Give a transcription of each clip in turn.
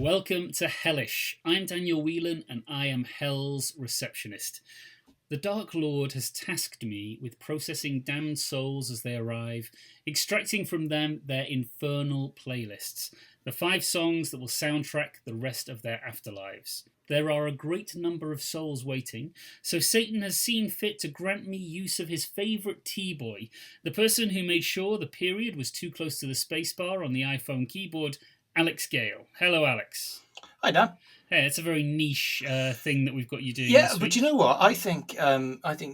Welcome to Hellish. I'm Daniel Whelan and I am Hell's receptionist. The Dark Lord has tasked me with processing damned souls as they arrive, extracting from them their infernal playlists, the 5 songs that will soundtrack the rest of their afterlives. There are a great number of souls waiting, so Satan has seen fit to grant me use of his favourite T-boy, the person who made sure the period was too close to the spacebar on the iPhone keyboard, Alex Gale. Hello, Alex. Hi, Dan. Hey, it's a very niche thing that we've got you doing. Yeah, this but week. you know what? I think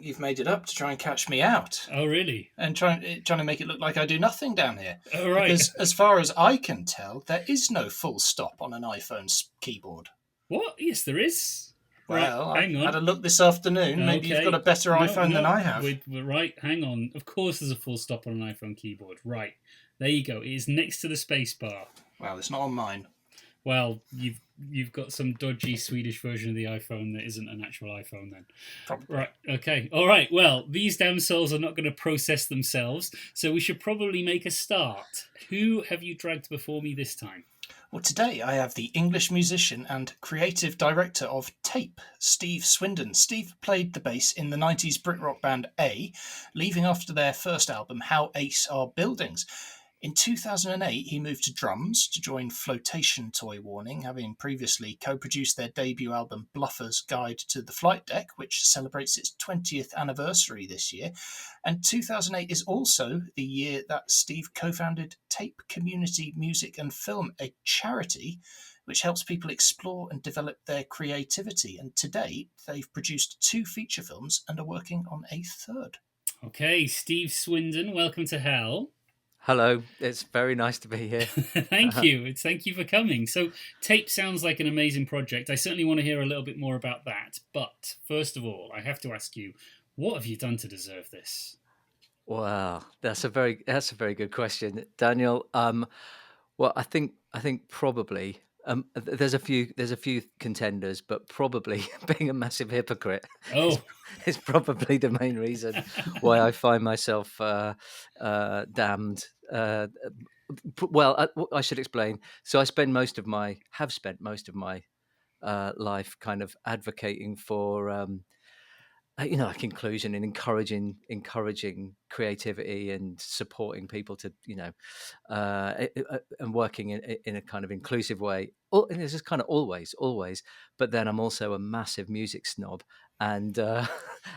you've made it up to try and catch me out. Oh, really? And trying to make it look like I do nothing down here. All right. Because as far as I can tell, there is no full stop on an iPhone's keyboard. What? Yes, there is. Well, right, hang on. I had a look this afternoon. Maybe you've got a better iPhone than I have. We're right, hang on. Of course there's a full stop on an iPhone keyboard. Right. There you go. It is next to the space bar. Well, it's not on mine. Well, you've got some dodgy Swedish version of the iPhone that isn't an actual iPhone then. Probably. Right, okay. All right, well, these damn souls are not going to process themselves, so we should probably make a start. Who have you dragged before me this time? Well, today I have the English musician and creative director of Tape, Steve Swindon. Steve played the bass in the 90s Britrock band A, leaving after their first album, How Ace Are Buildings. In 2008, he moved to drums to join Flotation Toy Warning, having previously co-produced their debut album Bluffer's Guide to the Flight Deck, which celebrates its 20th anniversary this year. And 2008 is also the year that Steve co-founded Tape Community Music and Film, a charity which helps people explore and develop their creativity. And to date, they've produced 2 feature films and are working on a 3rd. Okay, Steve Swindon, welcome to Hell. Hello, it's very nice to be here. Thank you. Thank you for coming. So, Tape sounds like an amazing project. I certainly want to hear a little bit more about that. But first of all, I have to ask you, what have you done to deserve this? Wow, that's a very good question, Daniel. Well, I think probably there's a few contenders, but probably being a massive hypocrite is probably the main reason why I find myself damned. Well, I should explain. So I have spent most of my life kind of advocating for like inclusion and encouraging creativity and supporting people to and working in a kind of inclusive way. And this is kind of always, but then I'm also a massive music snob and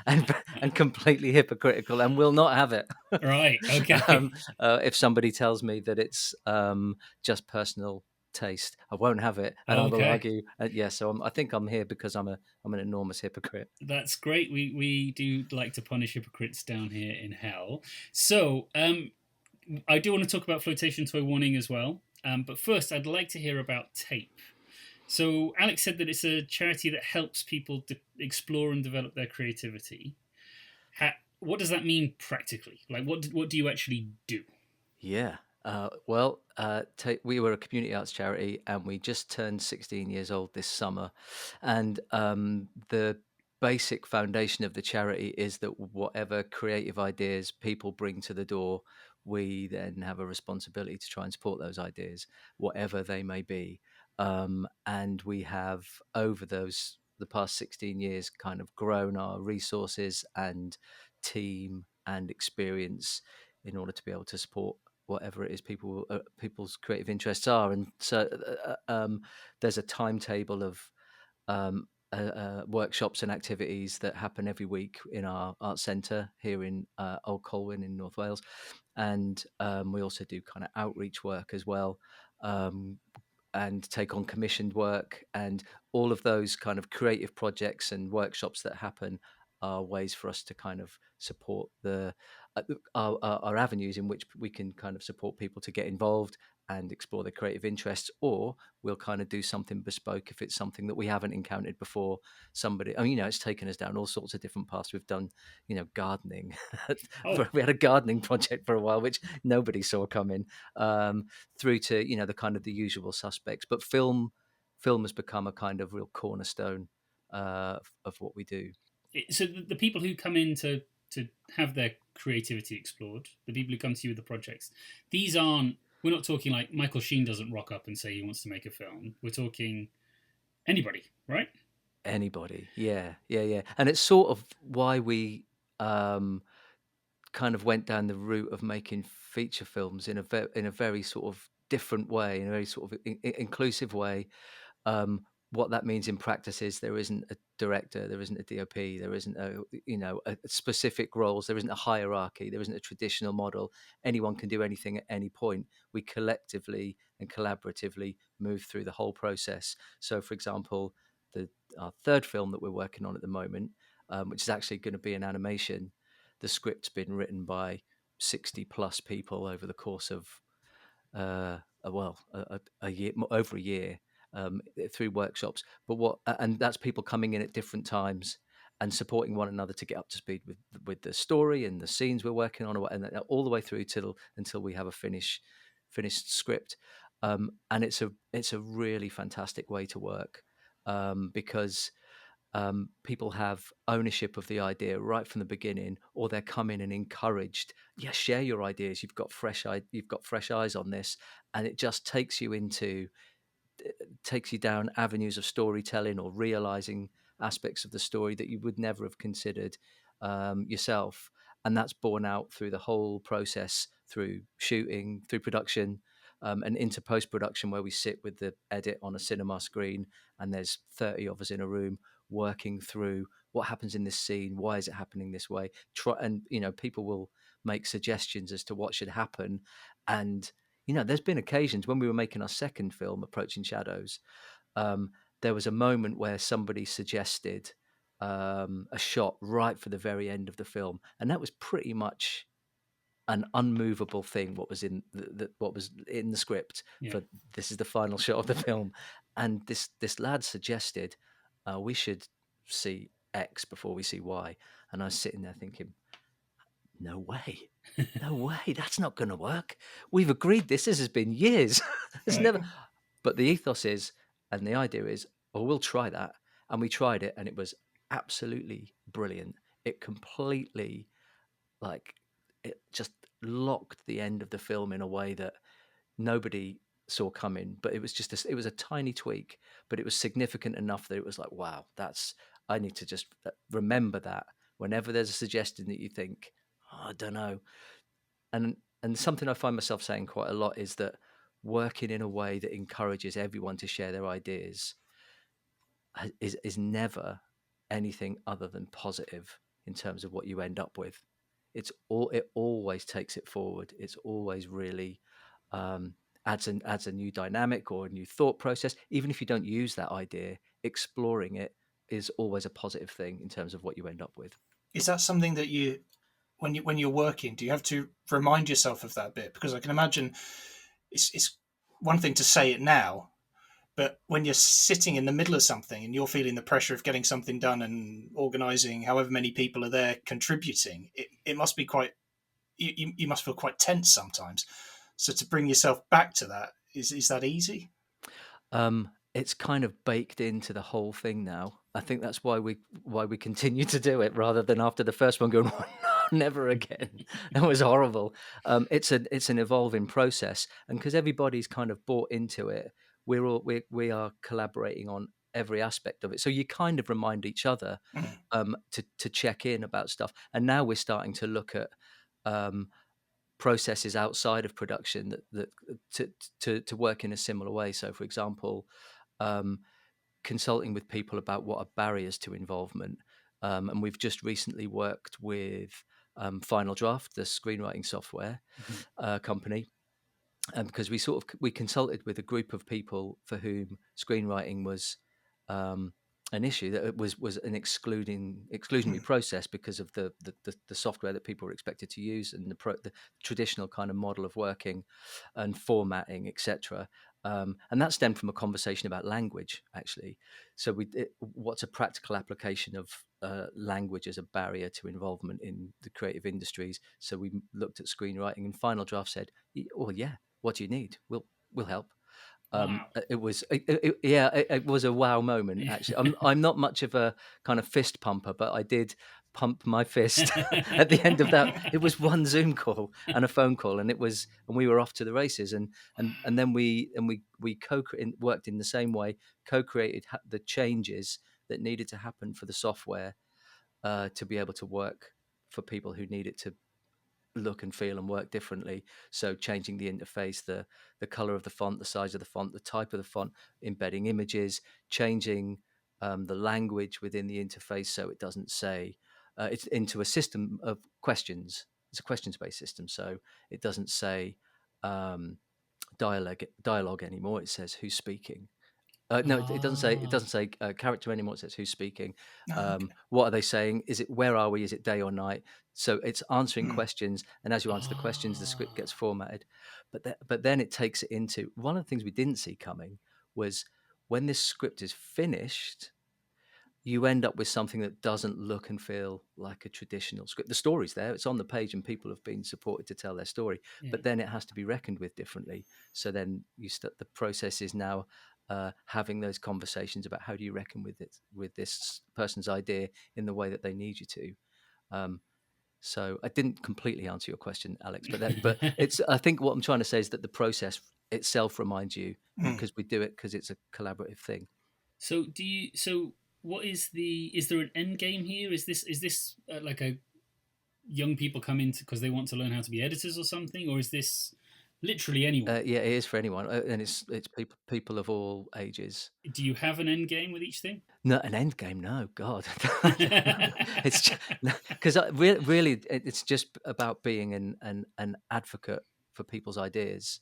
and completely hypocritical and will not have it. Right. Okay. If somebody tells me that it's just personal taste, I won't have it, and I will argue. So I think I'm here because I'm an enormous hypocrite. That's great. We do like to punish hypocrites down here in Hell. So I do want to talk about Flotation Toy Warning as well. But first, I'd like to hear about Tape. So Alex said that it's a charity that helps people to explore and develop their creativity. What does that mean practically? Like, what do you actually do? Yeah. We were a community arts charity and we just turned 16 years old this summer. And the basic foundation of the charity is that whatever creative ideas people bring to the door, we then have a responsibility to try and support those ideas, whatever they may be. And we have, over the past 16 years, kind of grown our resources and team and experience in order to be able to support whatever it is people's creative interests are. And so there's a timetable of workshops and activities that happen every week in our art centre here in Old Colwyn in North Wales. And we also do kind of outreach work as well, and take on commissioned work, and all of those kind of creative projects and workshops that happen are ways for us to kind of support our avenues in which we can kind of support people to get involved and explore their creative interests, or we'll kind of do something bespoke if it's something that we haven't encountered before. It's taken us down all sorts of different paths. We've done, gardening. We had a gardening project for a while, which nobody saw coming, through to, the kind of the usual suspects. But film has become a kind of real cornerstone of what we do. So the people who come in to have their creativity explored, the people who come to you with the projects, these aren't We're not talking like Michael Sheen doesn't rock up and say he wants to make a film. We're talking anybody, right? Anybody, yeah, yeah, yeah. And it's sort of why we kind of went down the route of making feature films in a very sort of different way, in a very sort of inclusive way. What that means in practice is there isn't a director, there isn't a DOP, there isn't a specific roles, there isn't a hierarchy, there isn't a traditional model. Anyone can do anything at any point. We collectively and collaboratively move through the whole process. So, for example, our third film that we're working on at the moment, which is actually going to be an animation, the script's been written by 60 plus people over the course of a year, over a year, through workshops. But and that's people coming in at different times and supporting one another to get up to speed with the story and the scenes we're working on, and all the way through until we have a finished script. And it's a really fantastic way to work, because people have ownership of the idea right from the beginning, or they're coming and encouraged. Yeah, share your ideas. You've got fresh eyes on this, and it just takes you down avenues of storytelling or realizing aspects of the story that you would never have considered yourself. And that's borne out through the whole process, through shooting, through production, and into post production, where we sit with the edit on a cinema screen, and there's 30 of us in a room working through what happens in this scene, why is it happening this way. And people will make suggestions as to what should happen. And there's been occasions when we were making our second film, Approaching Shadows, there was a moment where somebody suggested a shot right for the very end of the film, and that was pretty much an unmovable thing. What was in the script for this is the final shot of the film, and this lad suggested we should see X before we see Y, and I was sitting there thinking, no way. No way, that's not going to work. We've agreed this has been years. It's never. But the ethos is, and the idea is, oh, we'll try that. And we tried it, and it was absolutely brilliant. It completely, it just locked the end of the film in a way that nobody saw coming. But it was it was a tiny tweak, but it was significant enough that it was like, wow, I need to just remember that whenever there's a suggestion that you think, oh, I don't know. And something I find myself saying quite a lot is that working in a way that encourages everyone to share their ideas is never anything other than positive in terms of what you end up with. It always takes it forward. It's always really adds a new dynamic or a new thought process. Even if you don't use that idea, exploring it is always a positive thing in terms of what you end up with. Is that something that when you're working, do you have to remind yourself of that bit? Because I can imagine it's one thing to say it now, but when you're sitting in the middle of something and you're feeling the pressure of getting something done and organising however many people are there contributing, it must be quite, you must feel quite tense sometimes. So to bring yourself back to that, is that easy? It's kind of baked into the whole thing now. I think that's why we continue to do it, rather than after the first one going, oh, no, never again. That was horrible. It's an evolving process, and because everybody's kind of bought into it, we are collaborating on every aspect of it. So you kind of remind each other to check in about stuff. And now we're starting to look at processes outside of production to work in a similar way. So, for example, consulting with people about what are barriers to involvement, and we've just recently worked with Final Draft, the screenwriting software company, because we consulted with a group of people for whom screenwriting was an issue, that it was an exclusionary process because of the software that people were expected to use, and the traditional kind of model of working and formatting, etc. And that stemmed from a conversation about language, actually. So what's a practical application of language as a barrier to involvement in the creative industries? So we looked at screenwriting, and Final Draft said, "Oh yeah, what do you need? We'll help." Wow. It was it was a wow moment, actually. I'm not much of a kind of fist pumper, but I did pump my fist at the end of that. It was one Zoom call and a phone call, and we were off to the races. And then we worked in the same way, co-created the changes that needed to happen for the software to be able to work for people who need it to look and feel and work differently. So changing the interface, the color of the font, the size of the font, the type of the font, embedding images, changing the language within the interface so it doesn't say it's into a system of questions. It's a questions-based system, so it doesn't say dialogue anymore. It says who's speaking. No, it doesn't say character anymore. It says who's speaking. Okay. What are they saying? Where are we? Is it day or night? So it's answering questions, and as you answer the questions, the script gets formatted. But then it takes it into one of the things we didn't see coming was when this script is finished, you end up with something that doesn't look and feel like a traditional script. The story's there, it's on the page, and people have been supported to tell their story, but then it has to be reckoned with differently. So then the process is now having those conversations about how do you reckon with this person's idea in the way that they need you to. So I didn't completely answer your question, Alex, but it's, I think what I'm trying to say is that the process itself reminds you, because we do it because it's a collaborative thing. So what is there an end game here? Is this like a young people come in because they want to learn how to be editors or something, or is this literally anyone? Yeah, it is for anyone, and it's people of all ages. Do you have an end game with each thing? No, an end game? No, God, it's because really it's just about being an advocate for people's ideas,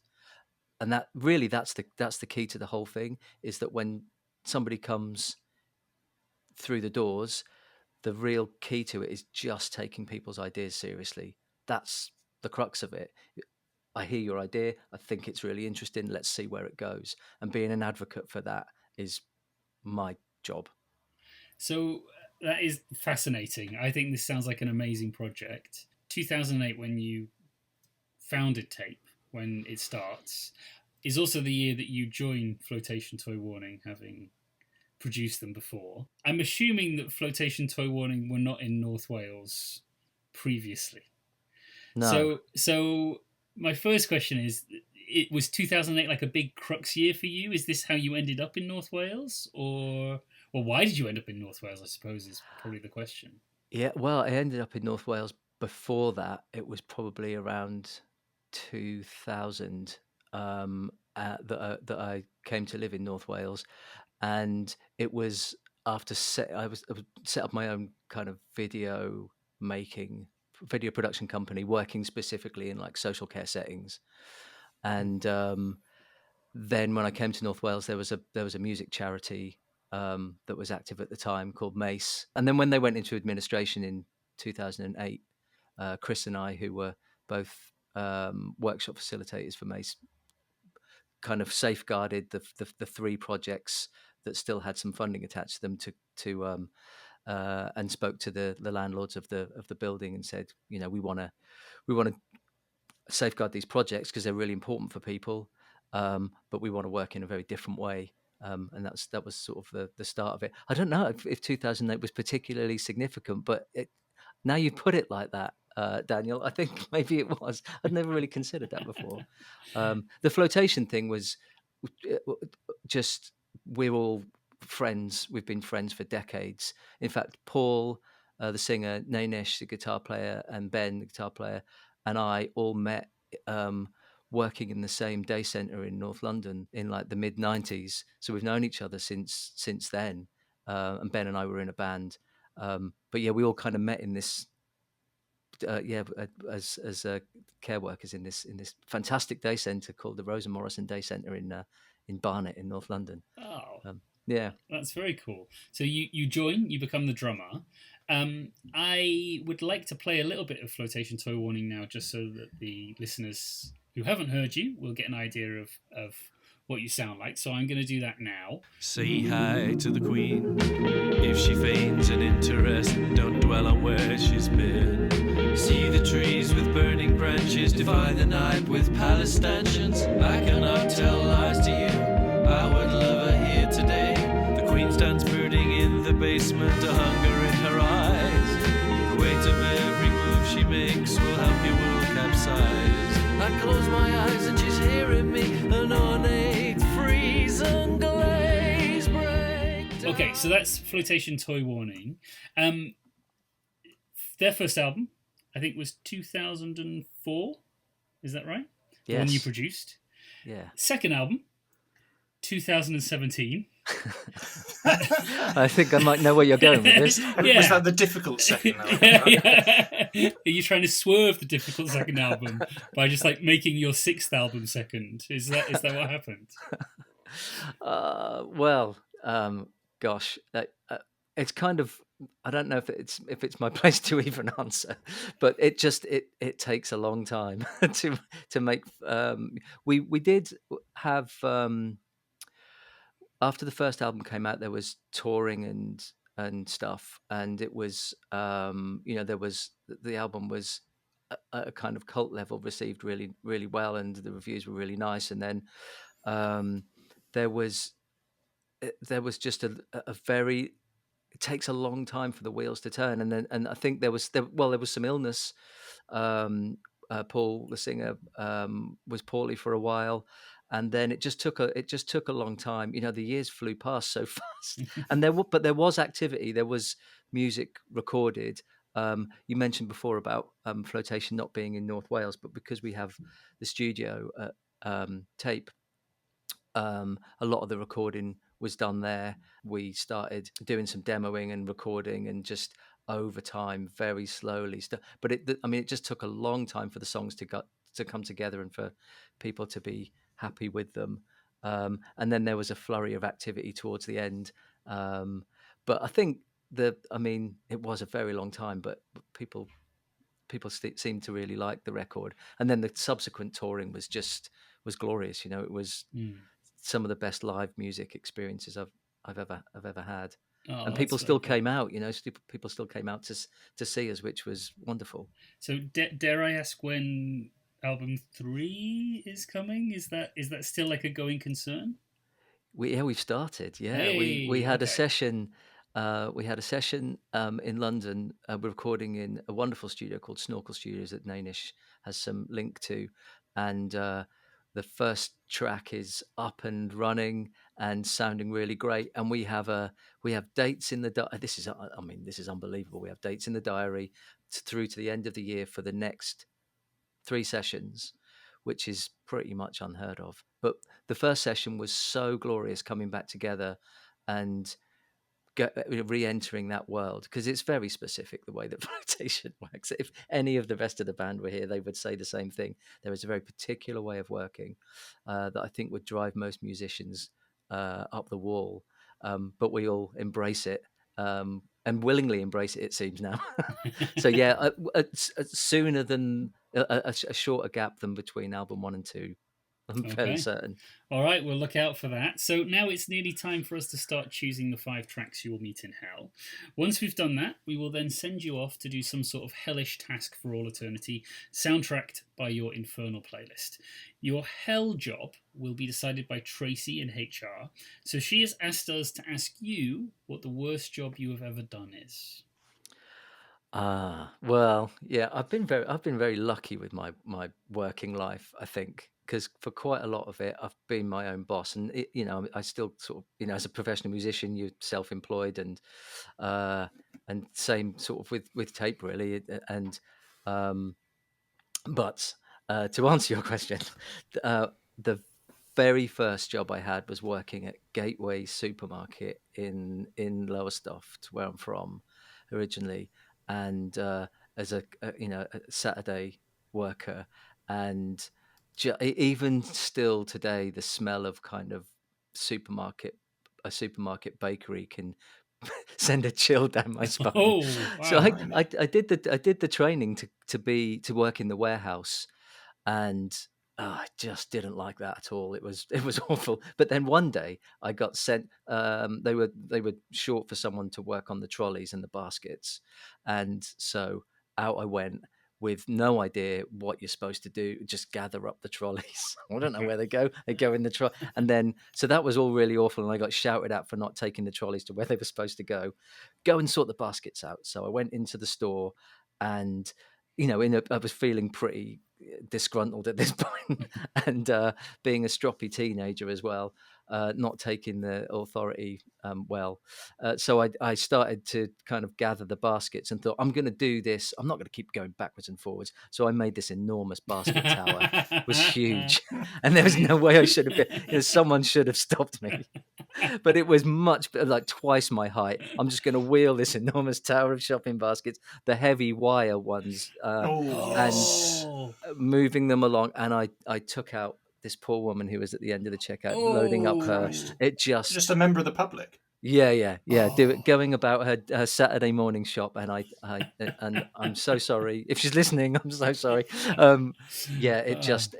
and that's the key to the whole thing. Is that when somebody comes through the doors, the real key to it is just taking people's ideas seriously. That's the crux of it. I hear your idea. I think it's really interesting. Let's see where it goes. And being an advocate for that is my job. So that is fascinating. I think this sounds like an amazing project. 2008, when you founded Tape, when it starts, is also the year that you joined Flotation Toy Warning, having produced them before. I'm assuming that Flotation Toy Warning were not in North Wales previously. No. So my first question is, it was 2008 like a big crux year for you? Is this how you ended up in North Wales? Or why did you end up in North Wales, I suppose, is probably the question. Yeah, well, I ended up in North Wales before that. It was probably around 2000 that I came to live in North Wales. And it was after I set up my own kind of video production company, working specifically in like social care settings. And then when I came to North Wales, there was a music charity that was active at the time called Mace. And then when they went into administration in 2008, Chris and I, who were both workshop facilitators for Mace, kind of safeguarded the three projects that still had some funding attached to them and spoke to the landlords of the building and said, we want to safeguard these projects because they're really important for people, but we want to work in a very different way. And that was sort of the start of it. I don't know if 2008 was particularly significant, but now you put it like that, Daniel, I think maybe it was. I'd never really considered that before. The flotation thing was just, we're all friends. We've been friends for decades. In fact, Paul, the singer, Nanesh, the guitar player, and Ben, the guitar player, and I all met working in the same day centre in North London in like the mid 90s. So we've known each other since then. And Ben and I were in a band. But yeah, we all kind of met in this, as care workers in this fantastic day centre called the Rose and Morrison Day Centre in Barnet in North London. Oh, yeah, that's very cool. So you join, you become the drummer. I would like to play a little bit of Flotation Toy Warning now, just so that the listeners who haven't heard you will get an idea of what you sound like. So I'm going to do that now. Say hi to the Queen. If she feigns an interest, don't dwell on where she's been. See the trees with burning branches, defy the night with palace stanchions. I cannot tell lies to you, I would love her here today. The Queen stands brooding in the basement, a hunger in her eyes. close my eyes and she's hearing me. An ornate freeze and glaze break. Okay, so that's Flotation Toy Warning. Their first album, I think, was 2004. Is that right? The one you Yes. produced. Yeah. Second album, 2017. I think I might know where you're going with this. Yeah. Was that the difficult second album? Yeah. Are you trying to swerve the difficult second album by just like making your sixth album second? Is that what happened? Well, gosh, it's kind of, I don't know if it's my place to even answer, but it takes a long time to make. We did have, after the first album came out, there was touring and stuff, and it was, there was, the album was a kind of cult level, received really really well, and the reviews were really nice, and then there was just a very, it takes a long time for the wheels to turn, and I think there was some illness. Paul, the singer, was poorly for a while, and then it just took a long time. The years flew past so fast, and but there was activity, there was music recorded. You mentioned before about Flotation not being in North Wales, but because we have the studio at Tape, a lot of the recording was done there. We started doing some demoing and recording, and just over time, very slowly. But it just took a long time for the songs to come together and for people to be happy with them. And then there was a flurry of activity towards the end. But I think it was a very long time, but people seemed to really like the record. And then the subsequent touring was glorious. It was some of the best live music experiences I've ever had. Oh, and people still came out. People still came out to see us, which was wonderful. So dare I ask when album 3 is coming? Is that still like a going concern? We've started. Yeah, Hey, we had okay. a session. We had a session in London. We're recording in a wonderful studio called Snorkel Studios that Nainish has some link to, and the first track is up and running and sounding really great. And we have dates in the this is unbelievable. We have dates in the diary through to the end of the year for the next 3 sessions, which is pretty much unheard of. But the first session was so glorious, coming back together and re-entering that world, because it's very specific the way that Flotation works. If any of the rest of the band were here, they would say the same thing. There is a very particular way of working that I think would drive most musicians up the wall, but we all embrace it, and willingly embrace it seems now. So yeah, sooner than a shorter gap than between album 1 and 2. I'm fairly certain. All right, we'll look out for that. So now it's nearly time for us to start choosing the 5 tracks you will meet in hell. Once we've done that, we will then send you off to do some sort of hellish task for all eternity, soundtracked by your infernal playlist. Your hell job will be decided by Tracy in HR, so she has asked us to ask you what the worst job you have ever done is. Well, yeah, I've been very lucky with my working life, I think, because for quite a lot of it, I've been my own boss, and I still sort of, as a professional musician, you're self-employed, and same sort of with Tape, really, and but to answer your question, the very first job I had was working at Gateway Supermarket in Lowestoft, where I'm from originally, and as a Saturday worker, and even still today, the smell of kind of a supermarket bakery can send a chill down my spine. Oh, wow. So I did the training to work in the warehouse, and I just didn't like that at all. It was awful. But then one day I got sent. They were short for someone to work on the trolleys and the baskets, and so out I went with no idea what you're supposed to do. Just gather up the trolleys. I don't know where they go. They go in the trolley, and then so that was all really awful. And I got shouted at for not taking the trolleys to where they were supposed to go. Go and sort the baskets out. So I went into the store, and I was feeling pretty disgruntled at this point, and being a stroppy teenager as well, not taking the authority well. So I started to kind of gather the baskets and thought, I'm going to do this. I'm not going to keep going backwards and forwards. So I made this enormous basket tower. It was huge, and there was no way I should have been. Someone should have stopped me. But it was like twice my height. I'm just going to wheel this enormous tower of shopping baskets, the heavy wire ones, yes. and moving them along. And I took out this poor woman who was at the end of the checkout, loading up her. Christ. It Just a member of the public. Yeah. Going about her Saturday morning shop, and and I'm so sorry if she's listening. I'm so sorry. It just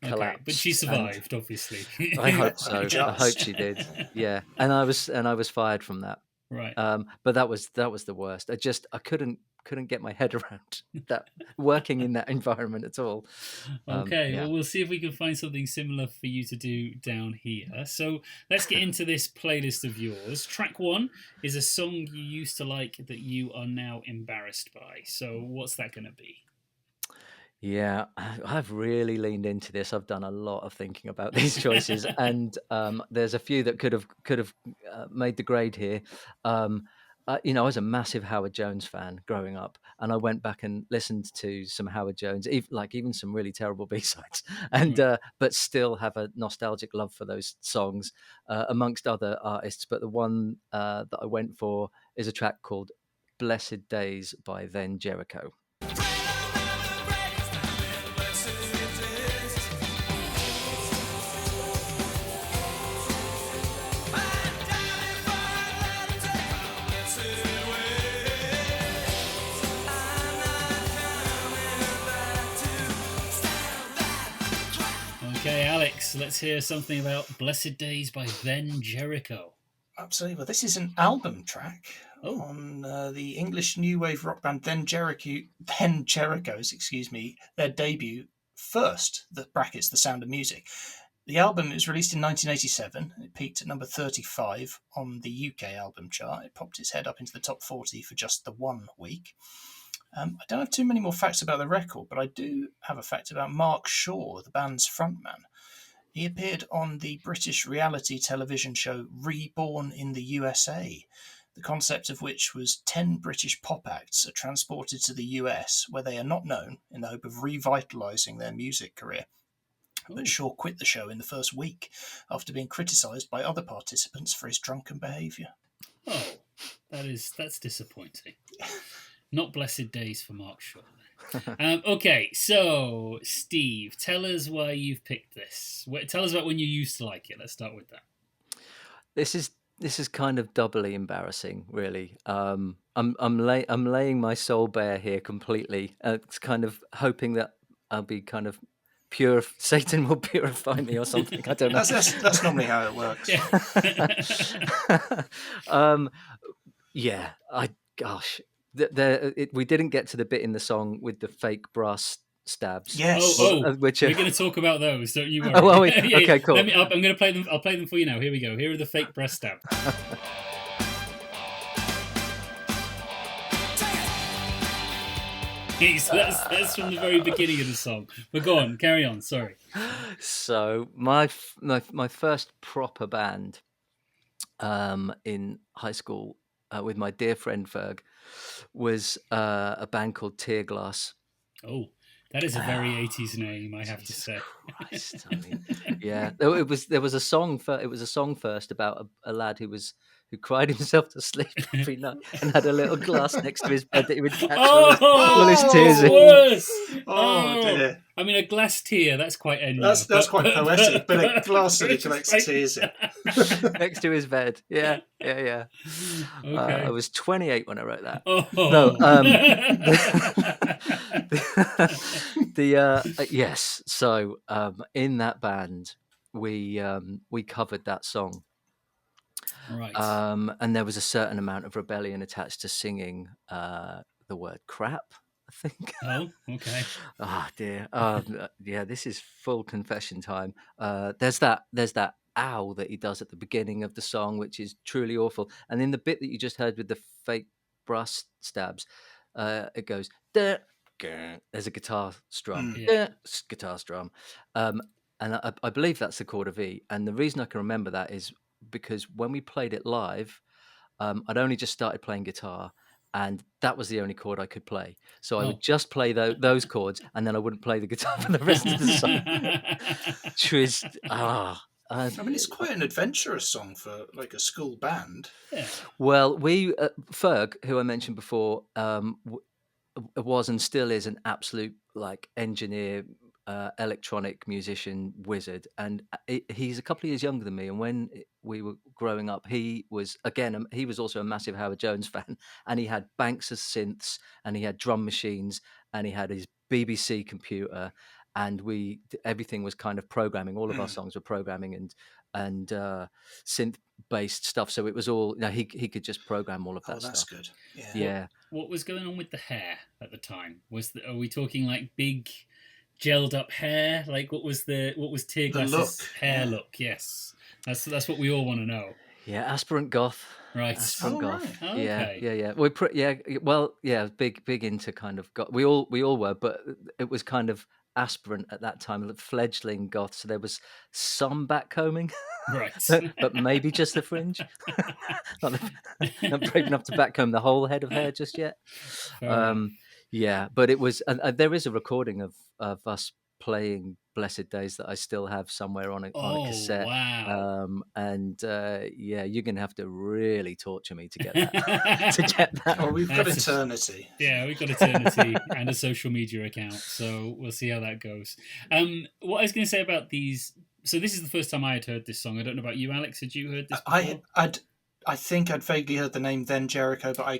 collapsed. Okay, but she survived, obviously. I hope so. I hope she did. Yeah, and I was fired from that. Right. But that was the worst. I couldn't get my head around that, working in that environment at all. Okay, well, we'll see if we can find something similar for you to do down here. So let's get into this playlist of yours. Track 1 is a song you used to like that you are now embarrassed by. So what's that going to be? Yeah, I've really leaned into this. I've done a lot of thinking about these choices, and there's a few that could have made the grade here. I was a massive Howard Jones fan growing up, and I went back and listened to some Howard Jones, even some really terrible B-sides, and but still have a nostalgic love for those songs, amongst other artists. But the one that I went for is a track called "Blessed Days" by Then Jericho. Okay, Alex, let's hear something about Blessed Days by Then Jericho. Absolutely. Well, this is an album track on the English new wave rock band Then Jericho's, their debut First, the brackets, The Sound of Music. The album was released in 1987. It peaked at number 35 on the UK album chart. It popped its head up into the top 40 for just the 1 week. I don't have too many more facts about the record, but I do have a fact about Mark Shaw, the band's frontman. He appeared on the British reality television show Reborn in the USA, the concept of which was 10 British pop acts are transported to the US, where they are not known, in the hope of revitalising their music career. But Shaw quit the show in the first week after being criticised by other participants for his drunken behaviour. Oh, that's disappointing. Not Blessed Days for Mark Shaw. Okay, so Steve, tell us why you've picked this. Tell us about when you used to like it. Let's start with that. This is kind of doubly embarrassing, really. I'm laying my soul bare here completely. It's kind of hoping that I'll be kind of pure. Satan will purify me or something. I don't know. That's normally how it works. We didn't get to the bit in the song with the fake brass stabs. Yes. We're going to talk about those. Don't you worry. Oh, are we? Okay, cool. I'm going to play them. I'll play them for you now. Here we go. Here are the fake brass stabs. So that's from the very beginning of the song. But go on, carry on. Sorry. So my first proper band in high school with my dear friend Ferg was a band called Tear Glass. Oh, that is a very 80s name, I have to say. Christ, I mean, yeah, there was a song. It was a song first about a lad who cried himself to sleep every night and had a little glass next to his bed that he would catch all his tears in. Oh dear. I mean, a glass tear, that's quite That's quite poetic, but a glass that he collects tears in. Next to his bed. Yeah. Okay. I was 28 when I wrote that. Oh. No, yes. So in that band, we covered that song. Right. And there was a certain amount of rebellion attached to singing the word crap, I think. Oh, okay. Oh dear. Yeah, this is full confession time. There's that ow that he does at the beginning of the song, which is truly awful. And in the bit that you just heard with the fake brass stabs, it goes, there's a guitar strum, Yeah. guitar strum, and I believe that's the chord of E. And the reason I can remember that is because when we played it live, I'd only just started playing guitar, and that was the only chord I could play. So I Oh. would just play those chords, and then I wouldn't play the guitar for the rest of the song. Which was I mean, it's quite an adventurous song for like a school band. Yeah. well, we Ferg, who I mentioned before, was and still is an absolute like engineer, electronic musician wizard, and he's a couple of years younger than me. And when we were growing up, he was he was also a massive Howard Jones fan, and he had banks of synths, and he had drum machines, and he had his BBC computer, and everything was kind of programming. All of our songs were programming and synth based stuff. So it was all he could just program all of that Oh, that's stuff. good. Yeah. What was going on with the hair at the time? Are we talking like big, gelled up hair? Like what was Tearglass's hair look? Yes, that's what we all want to know. Yeah, aspirant goth. Right. Aspirant goth. Right. Yeah, Okay. We're big into kind of goth. We all were, but it was kind of aspirant at that time, fledgling goth. So there was some backcombing, Right. but maybe just the fringe. not brave enough to backcomb the whole head of hair just yet. Yeah, but it was. There is a recording of us playing Blessed Days that I still have somewhere on a cassette. Wow. You're gonna have to really torture me to get that. Oh, we've got eternity. Yeah, we've got eternity and a social media account, so we'll see how that goes. What I was going to say about these. So this is the first time I had heard this song. I don't know about you, Alex. Had you heard this before? I think I'd vaguely heard the name Then Jericho, but I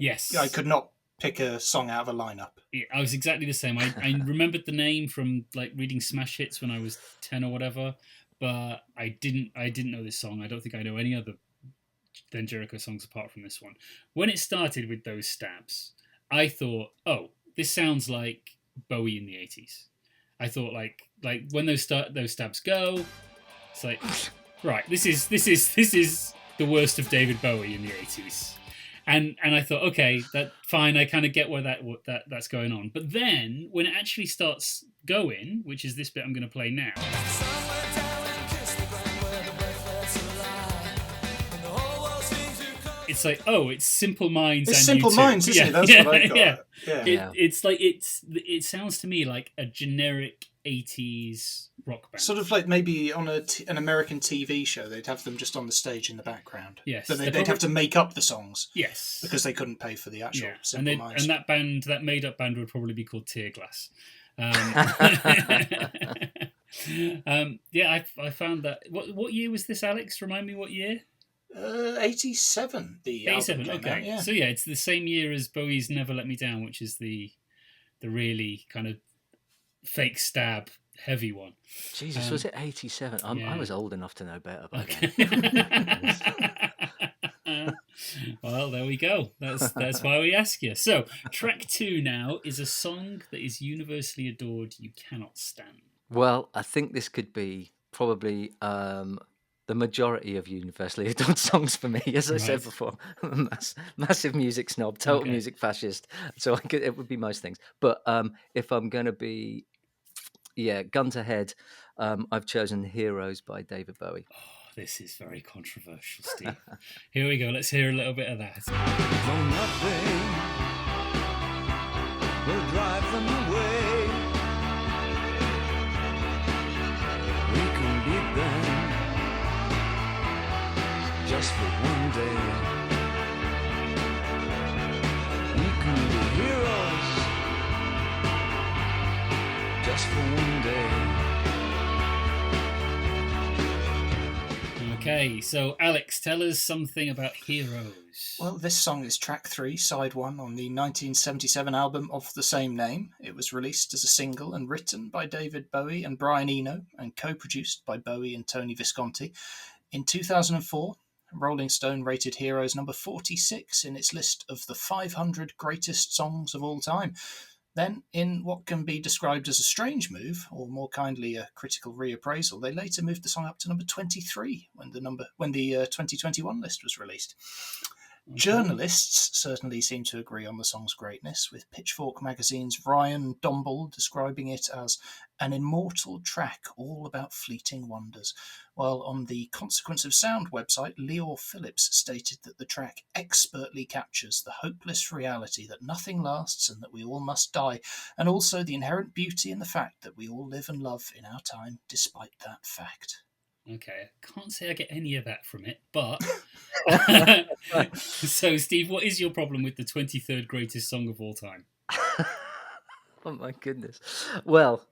could not pick a song out of a lineup. Yeah, I was exactly the same. I remembered the name from like reading smash hits when I was 10 or whatever, but I didn't know this song. I don't think I know any other Then Jericho songs apart from this one. When it started with those stabs, I thought, oh, this sounds like Bowie in the 80s. I thought like when those stabs go, it's like, right, this is the worst of David Bowie in the 80s. And I thought, okay, that's fine. I kind of get where that's going on. But then when it actually starts going, which is this bit I'm going to play now, it's like, oh, it's Simple Minds. It's and Simple U2. Minds, isn't it? That's what I got. Yeah. It's like it sounds to me like a generic 80s rock band. Sort of like maybe on an American TV show, they'd have them just on the stage in the background. Yes, but they'd have to make up the songs. Yes, because they couldn't pay for the actual Simple Minds. And that made up band would probably be called Tearglass. I found that. What year was this, Alex? Remind me what year? 87. The 87. album Okay, came out, yeah. So yeah, it's the same year as Bowie's "Never Let Me Down," which is the really kind of fake stab heavy one. Jesus, was it 87? I was old enough to know better by then. Well, there we go. That's why we ask you. So, track 2 now is a song that is universally adored, you cannot stand. Well, I think this could be probably the majority of universally adored songs for me. As I said before, I'm a massive music snob, total music fascist. So it would be most things. But if I'm going to be, guns ahead, I've chosen Heroes by David Bowie. Oh, this is very controversial, Steve. Here we go. Let's hear a little bit of that. No, nothing will drive them away. We can beat them just for one day. We can be heroes just for one day. Okay, so Alex, tell us something about Heroes. Well, this song is track 3, side 1 on the 1977 album of the same name. It was released as a single and written by David Bowie and Brian Eno and co-produced by Bowie and Tony Visconti. In 2004, Rolling Stone rated Heroes number 46 in its list of the 500 greatest songs of all time. Then, in what can be described as a strange move, or more kindly a critical reappraisal, they later moved the song up to number 23 when the 2021 list was released. Okay. Journalists certainly seem to agree on the song's greatness, with Pitchfork magazine's Ryan Domble describing it as an immortal track all about fleeting wonders, while on the Consequence of Sound website, Leor Phillips stated that the track expertly captures the hopeless reality that nothing lasts and that we all must die, and also the inherent beauty in the fact that we all live and love in our time despite that fact. Okay, I can't say I get any of that from it, but so Steve, what is your problem with the 23rd greatest song of all time? Oh my goodness. Well,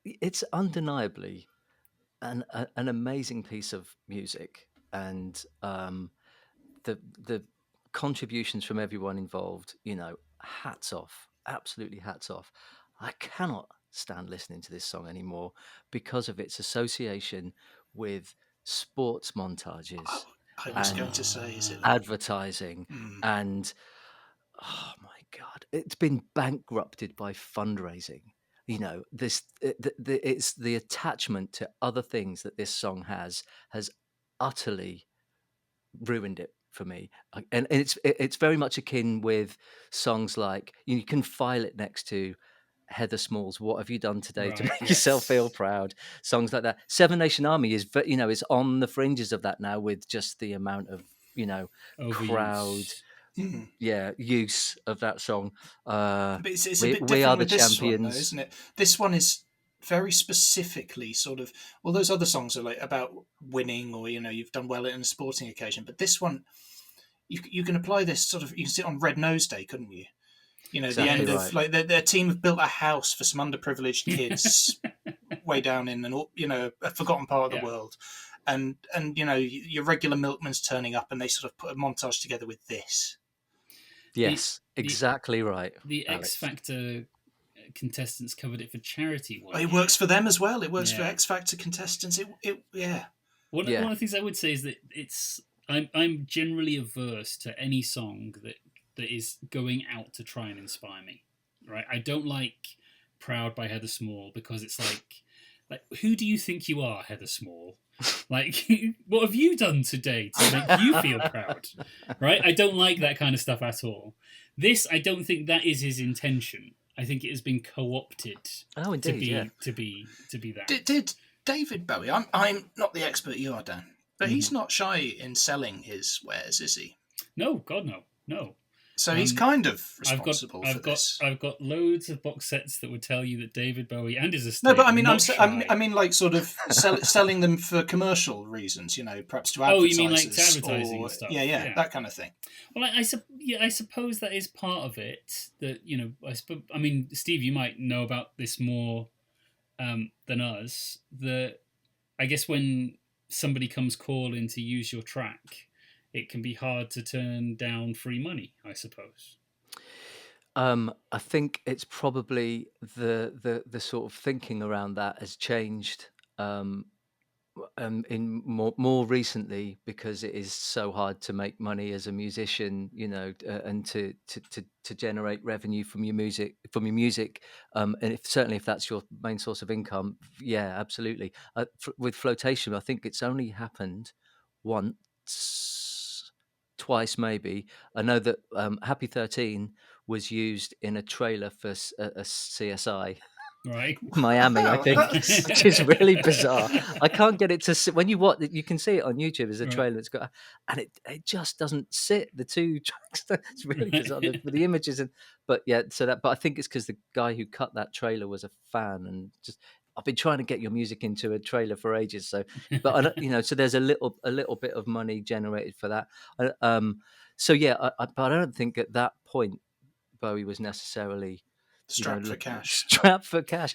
it's undeniably an amazing piece of music, and the contributions from everyone involved, hats off, absolutely hats off. I cannot stand listening to this song anymore because of its association with sports montages I was and going to say, is it? advertising, Mm. and oh my god, it's been bankrupted by fundraising. It's the attachment to other things that this song has utterly ruined it for me. And it's very much akin with songs like, you can file it next to Heather Small's "What Have You Done Today to Right, Make Yourself Feel yes. Proud," songs like that. Seven Nation Army is on the fringes of that now, with just the amount of crowd Overuse. Mm. use of that song. But it's a we, bit we are different the with this one, though, champions. isn't it? This one is very specifically sort of. Well, those other songs are like about winning, or you've done well in a sporting occasion. But this one, you can apply this sort of. You can see it on Red Nose Day, couldn't you? The Exactly end right. of like their team have built a house for some underprivileged kids way down in a forgotten part of the Yeah. world, and your regular milkman's turning up, and they sort of put a montage together with this. Yes, the exactly right, the X Alex. Factor contestants covered it for charity one It year. works for them as well. It works for Yeah. X Factor contestants. Yeah. One Yeah. of the things I would say is that I'm generally averse to any song that is going out to try and inspire me. Right? I don't like "Proud" by Heather Small, because it's like who do you think you are, Heather Small? Like, what have you done today to make you feel proud? Right? I don't like that kind of stuff at all. This, I don't think that is his intention. I think it has been co-opted Oh, to indeed, yeah. be that. Did David Bowie? I'm not the expert you are, Dan, but he's not shy in selling his wares, is he? No, God, no. So he's kind of I've responsible for this. I've got loads of box sets that would tell you that David Bowie and his estate. No, but I mean, not shy. I mean, like sort of selling them for commercial reasons, perhaps to Oh, advertisers. you mean like to advertising or, and stuff? Yeah, that kind of thing. Well, I suppose that is part of it. That I mean, Steve, you might know about this more than us. That I guess when somebody comes calling to use your track, it can be hard to turn down free money, I suppose. I think it's probably the sort of thinking around that has changed in more recently, because it is so hard to make money as a musician, and to generate revenue from your music, and certainly if that's your main source of income, yeah, absolutely. With Flotation, I think it's only happened once, twice maybe. I know that Happy 13 was used in a trailer for a CSI. Right. Miami, I think, which is really bizarre. I can't get it to sit. When you watch it, you can see it on YouTube as a trailer. It's got, and it just doesn't sit. The two tracks, it's really bizarre. The images, but I think it's because the guy who cut that trailer was a fan, and just I've been trying to get your music into a trailer for ages. So, but so there's a little bit of money generated for that. So yeah, but I don't think at that point Bowie was necessarily Strapped for cash. Strapped for cash.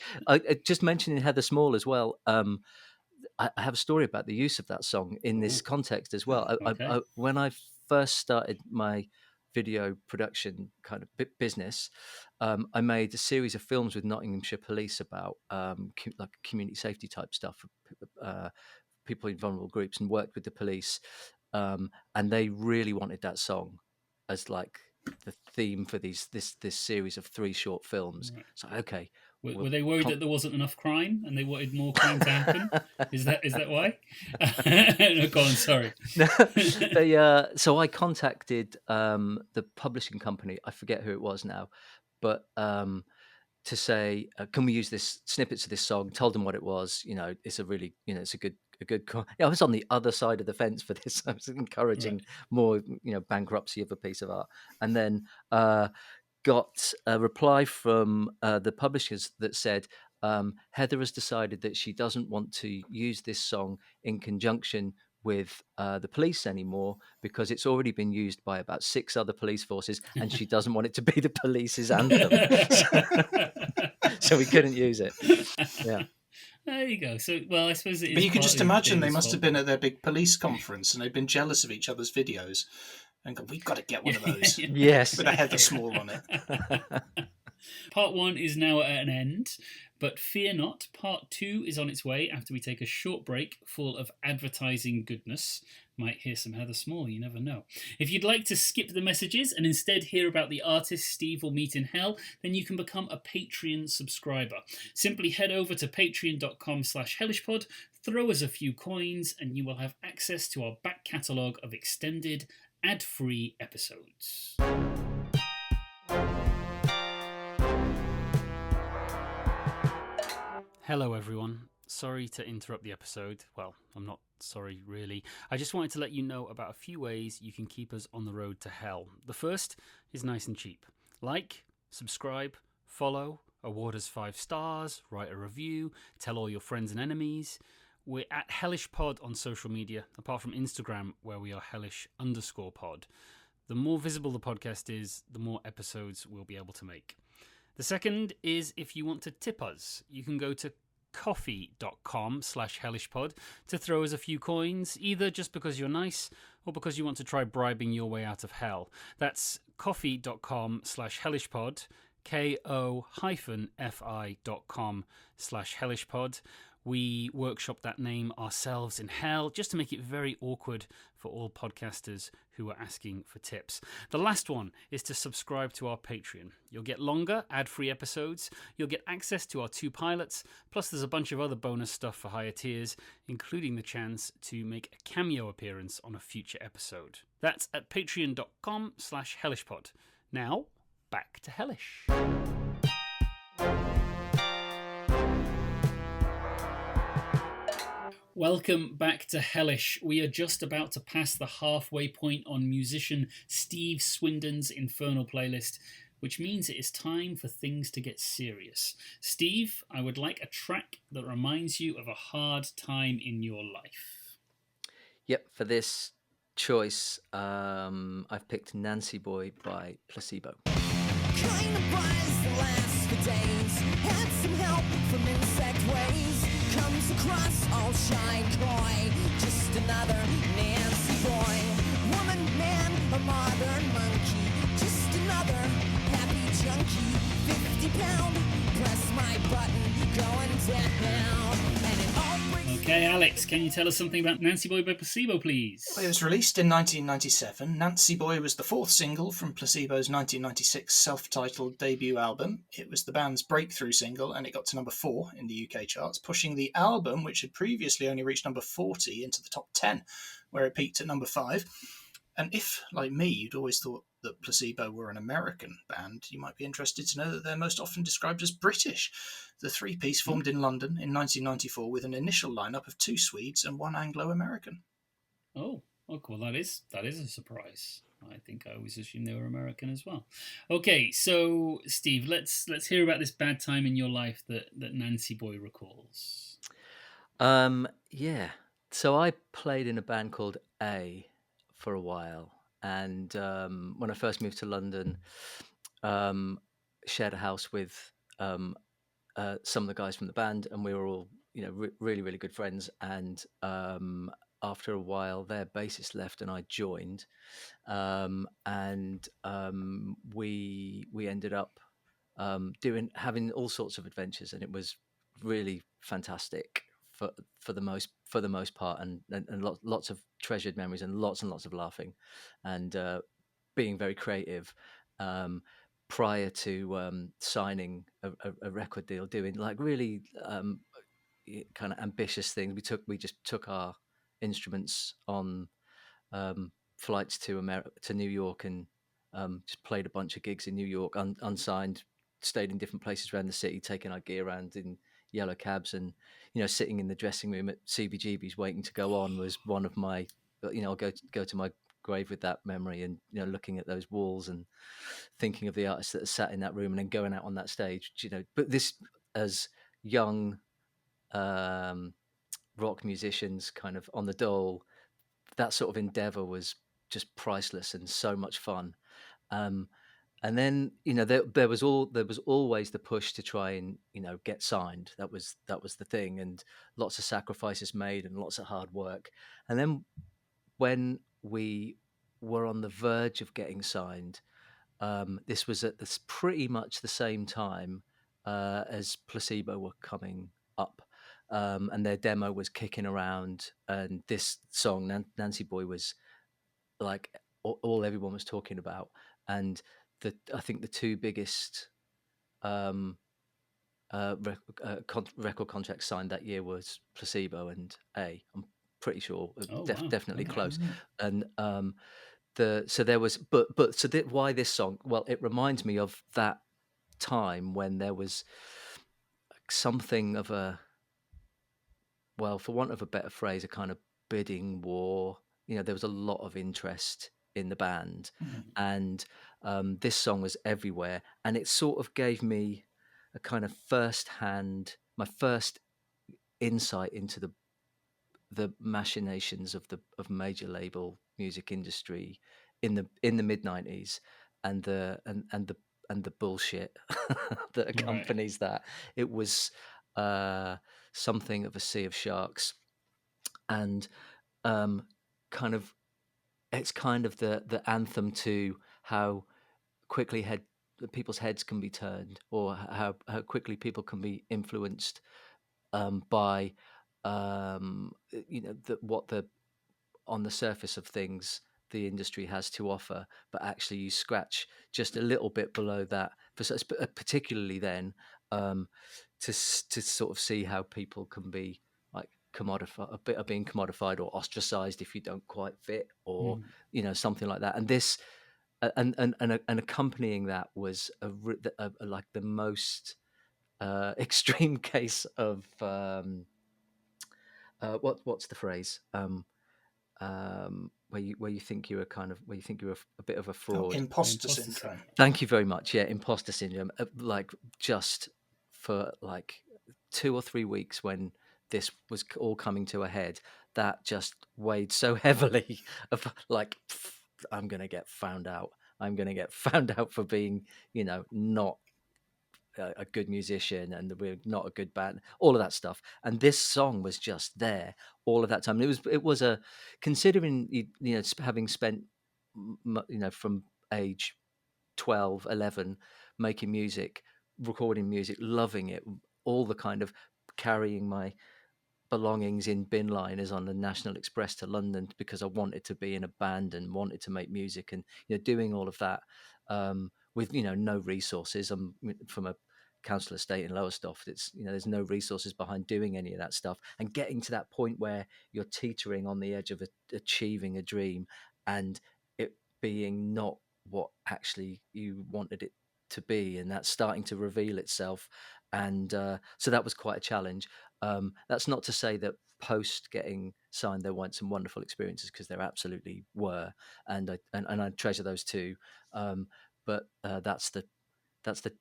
Just mentioning Heather Small as well. I have a story about the use of that song in this context as well. Okay. When I first started my video production kind of business, I made a series of films with Nottinghamshire Police about like community safety type stuff, people in vulnerable groups, and worked with the police. And they really wanted that song as like the theme for this series of 3 short films. Right. So okay, Were they worried that there wasn't enough crime and they wanted more crime to happen? Is that why? No, go on. Sorry. So I contacted the publishing company. I forget who it was now, but to say, can we use this snippets of this song? Told them what it was. It's a really, it's a good. I was on the other side of the fence for this. I was encouraging more, bankruptcy of a piece of art, and then got a reply from the publishers that said Heather has decided that she doesn't want to use this song in conjunction with the police anymore because it's already been used by about 6 other police forces, and she doesn't want it to be the police's anthem. So we couldn't use it. Yeah. There you go. So, well, I suppose it is. But you could just imagine they must fault. have been at their big police conference and they've been jealous of each other's videos and gone, we've got to get one of those. Yes. With a Heather Small on it. Part 1 is now at an end, but fear not, part 2 is on its way after we take a short break full of advertising goodness. Might hear some Heather Small, you never know. If you'd like to skip the messages and instead hear about the artist Steve will meet in hell, then you can become a Patreon subscriber. Simply head over to patreon.com/hellishpod, throw us a few coins, and you will have access to our back catalogue of extended, ad-free episodes. Hello everyone. Sorry to interrupt the episode. Well, I'm not sorry really. I just wanted to let you know about a few ways you can keep us on the road to hell. The first is nice and cheap. Like, subscribe, follow, award us 5 stars, write a review, tell all your friends and enemies. We're at Hellish Pod on social media, apart from Instagram where we are Hellish_pod. The more visible the podcast is, the more episodes we'll be able to make. The second is if you want to tip us, you can go to coffee.com/hellishpod to throw us a few coins, either just because you're nice or because you want to try bribing your way out of hell. That's coffee.com/hellishpod, ko-fi.com/hellishpod. We workshopped that name ourselves in hell just to make it very awkward for all podcasters who are asking for tips. The last one is to subscribe to our Patreon. You'll get longer, ad-free episodes. You'll get access to our 2 pilots. Plus, there's a bunch of other bonus stuff for higher tiers, including the chance to make a cameo appearance on a future episode. That's at patreon.com/hellishpod. Now, back to Hellish. Welcome back to Hellish. We are just about to pass the halfway point on musician Steve Swindon's Infernal playlist, which means it is time for things to get serious. Steve, I would like a track that reminds you of a hard time in your life. Yep, for this choice, I've picked Nancy Boy by Placebo. Kind of buzz that lasts for days. Had some help from insect ways. Comes across all shy coy. Just another Nancy boy. Woman, man, a modern monkey. Just another happy junkie. 50-pound, press my button, going down. And it all breaks. Okay, Alex, can you tell us something about Nancy Boy by Placebo, please? Well, it was released in 1997. Nancy Boy was the 4th single from Placebo's 1996 self-titled debut album. It was the band's breakthrough single, and it got to number 4 in the UK charts, pushing the album, which had previously only reached number 40, into the top 10, where it peaked at number 5. And if, like me, you'd always thought that Placebo were an American band, you might be interested to know that they're most often described as British. The 3-piece formed in London in 1994 with an initial lineup of 2 Swedes and 1 Anglo-American. Oh, well, that is a surprise. I think I always assumed they were American as well. Okay, so Steve, let's hear about this bad time in your life that Nancy Boy recalls. Yeah. So I played in a band called A for a while, and when I first moved to London, shared a house with some of the guys from the band, and we were all, really, really good friends. And after a while, their bassist left, and I joined, and we ended up having all sorts of adventures, and it was really fantastic for the most part, and lots of treasured memories, and lots of laughing, and being very creative. prior to signing a record deal, doing like really kind of ambitious things. We just took our instruments on flights to New York, and just played a bunch of gigs in New York, unsigned, stayed in different places around the city, taking our gear around in yellow cabs, and sitting in the dressing room at CBGB's waiting to go on was one of my, I'll go to my grave with that memory, and looking at those walls and thinking of the artists that sat in that room and then going out on that stage. But this, as young rock musicians kind of on the dole, that sort of endeavor was just priceless and so much fun. And then there was always the push to try and get signed. That was the thing, and lots of sacrifices made and lots of hard work. And then when we were on the verge of getting signed, this was at this pretty much the same time as Placebo were coming up, and their demo was kicking around, and this song Nancy Boy was like all everyone was talking about. And I think the two biggest record contracts signed that year was Placebo and A. I'm pretty sure, Oh, wow. definitely Okay. close. And so there was, why this song? Well, it reminds me of that time when there was something of a, well, for want of a better phrase, a kind of bidding war. There was a lot of interest in the band, and this song was everywhere, and it sort of gave me a kind of my first insight into the machinations of major label music industry in the mid-90s, and the bullshit that accompanies that. It was something of a sea of sharks, and it's kind of the anthem to how quickly people's heads can be turned, or how quickly people can be influenced by what the on the surface of things the industry has to offer, but actually you scratch just a little bit below that, particularly then, to sort of see how people can be like commodified, a bit of being commodified or ostracized if you don't quite fit, or something like that. And this and accompanying that was like the most extreme case of what's the phrase, where you think you're a bit of a fraud. Imposter syndrome. Thank you very much. Yeah, imposter syndrome. Like just for like 2 or 3 weeks when this was all coming to a head, that just weighed so heavily of like, I'm gonna get found out. I'm gonna get found out for being, not a good musician, and we're not a good band, all of that stuff. And this song was just there all of that time. It was a, considering having spent from age 12, 11 making music, recording music, loving it, all the kind of carrying my belongings in bin liners on the National Express to London because I wanted to be in a band and wanted to make music, and doing all of that with no resources. I'm from a council estate in Lowestoft. It's there's no resources behind doing any of that stuff, and getting to that point where you're teetering on the edge of achieving a dream, and it being not what actually you wanted it to be, and that's starting to reveal itself. And so that was quite a challenge. That's not to say that post getting signed there weren't some wonderful experiences, because there absolutely were, and I treasure those too. But that's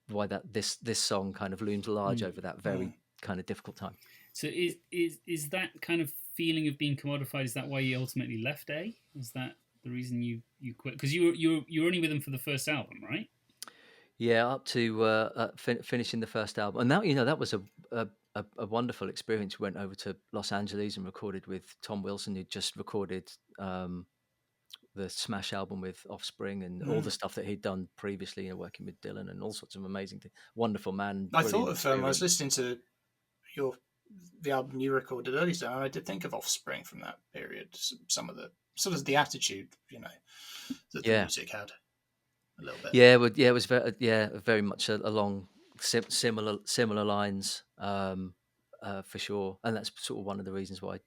why this song kind of looms large over that very kind of difficult time. So is that kind of feeling of being commodified? Is that why you ultimately left A? Is that the reason you quit? Because you were only with them for the first album, right? Yeah, up to finishing the first album, and that was a wonderful experience. We went over to Los Angeles and recorded with Tom Wilson, who just recorded the Smash album with Offspring, and all the stuff that he'd done previously, working with Dylan and all sorts of amazing things. Wonderful man. I thought of I was listening to the album you recorded earlier, and I did think of Offspring from that period. Some of the sort of the attitude, that the music had. a little bit. Yeah, it was very much along similar lines, for sure, and that's sort of one of the reasons why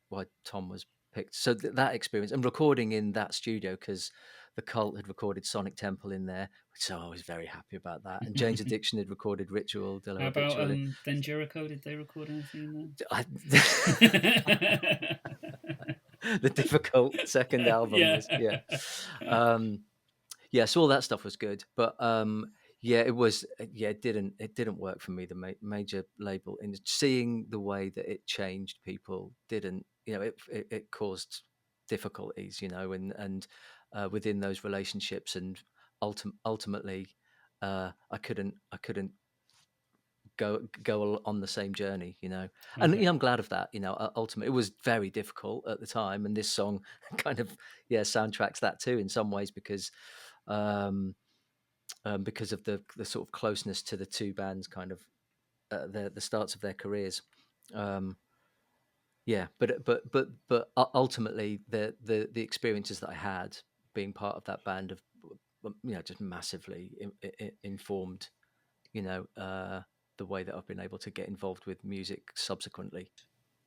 Tom was picked. So that experience and recording in that studio, because the Cult had recorded Sonic Temple in there, so I was very happy about that. And Jane's Addiction had recorded Ritual, De La How about Habitual. then Jericho? Did they record anything in I, there? the difficult second album was so all that stuff was good, but it was it didn't work for me. The major label, in seeing the way that it changed people, didn't, it caused difficulties, and within those relationships, and ultimately I couldn't go on the same journey, and Okay. I'm glad of that. Ultimately, it was very difficult at the time, and this song kind of soundtracks that too in some ways, because um because of the sort of closeness to the two bands, kind of the starts of their careers. um Ultimately, the experiences that I had being part of that band have, just massively informed, the way that I've been able to get involved with music subsequently.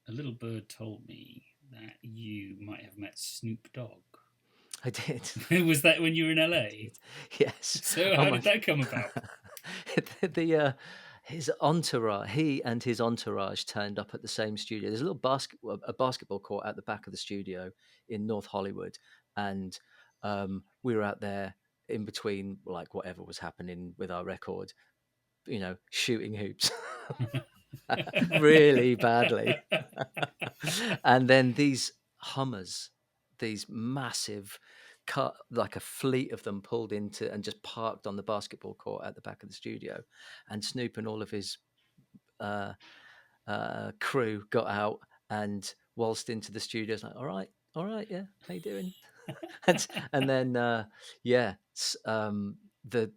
A little bird told me that you might have met Snoop Dogg. I did. Was that when you were in LA? Yes. So how did that come about? His entourage, he and his entourage turned up at the same studio. There's a little basketball court at the back of the studio in North Hollywood, and we were out there in between, like, whatever was happening with our record, shooting hoops really badly. And then these Hummers, these massive like a fleet of them, pulled into and just parked on the basketball court at the back of the studio, and Snoop and all of his crew got out and waltzed into the studio. It's like, all right, yeah, how you doing? and then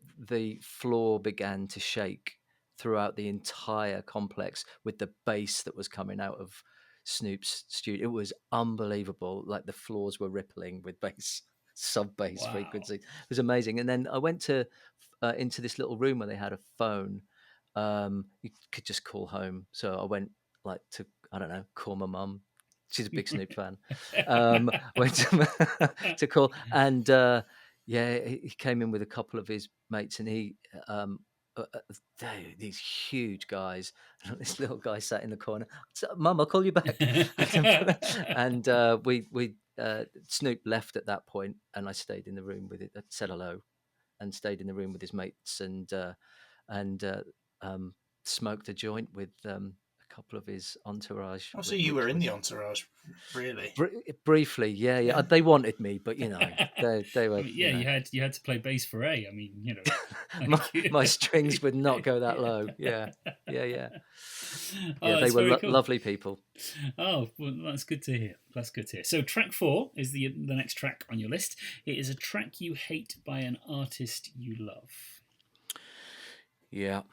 the floor began to shake throughout the entire complex with the bass that was coming out of Snoop's studio. It was unbelievable. Like, the floors were rippling with bass, sub bass Wow. frequency. It was amazing. And then I went to into this little room where they had a phone. You could just call home. So I went, like, to, I don't know, call my mum. She's a big Snoop fan. Went to call, and he came in with a couple of his mates, and he these huge guys. This little guy sat in the corner. Mum, I'll call you back. And we Snoop left at that point, and I stayed in the room with it. Said hello, and stayed in the room with his mates, and smoked a joint with a couple of his entourage. Oh, so you were in the entourage, really? Briefly, yeah. Yeah. They wanted me, but they were. I mean, you had to play bass for A. I mean, my strings would not go that low. Yeah. Oh, They were cool. lovely people. Oh, well, that's good to hear. So track 4 is the next track on your list. It is a track you hate by an artist you love. Yeah.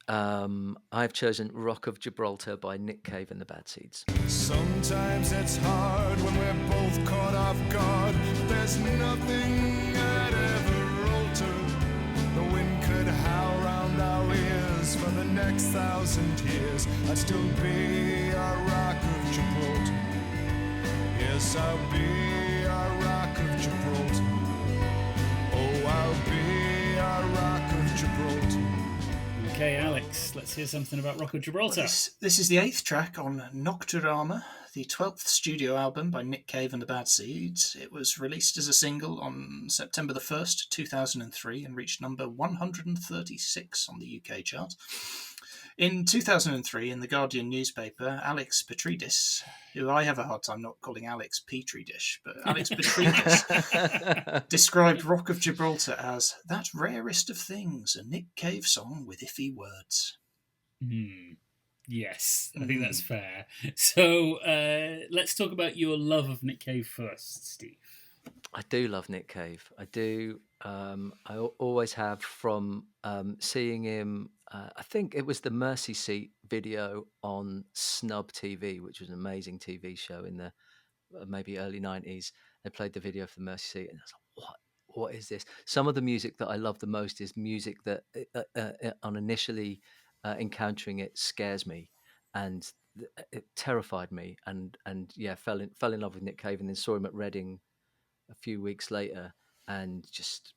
I've chosen Rock of Gibraltar by Nick Cave and the Bad Seeds. Sometimes it's hard when we're both caught off guard. There's nothing I'd ever alter. The wind could howl round our ears for the next 1,000 years. I'd still be our Rock of Gibraltar. Yes, I'll be our Rock of Gibraltar. Oh, I'll be our Rock of Gibraltar. Okay, Alex, let's hear something about Rock of Gibraltar. Well, this is the 8th track on Nocturama, the 12th studio album by Nick Cave and the Bad Seeds. It was released as a single on September the 1st, 2003, and reached number 136 on the UK chart. In 2003, in the Guardian newspaper, Alex Petridis, who I have a hard time not calling Alex Petri Dish, but Alex Petridis, described Rock of Gibraltar as that rarest of things, a Nick Cave song with iffy words. Yes, I think that's fair. So let's talk about your love of Nick Cave first, Steve. I do love Nick Cave. I do. I always have, from seeing him. I think it was the Mercy Seat video on Snub TV, which was an amazing TV show in the maybe early 90s. They played the video for the Mercy Seat, and I was like, what is this? Some of the music that I love the most is music that on initially encountering it scares me, and it terrified me, and yeah, fell in love with Nick Cave, and then saw him at Reading a few weeks later, and just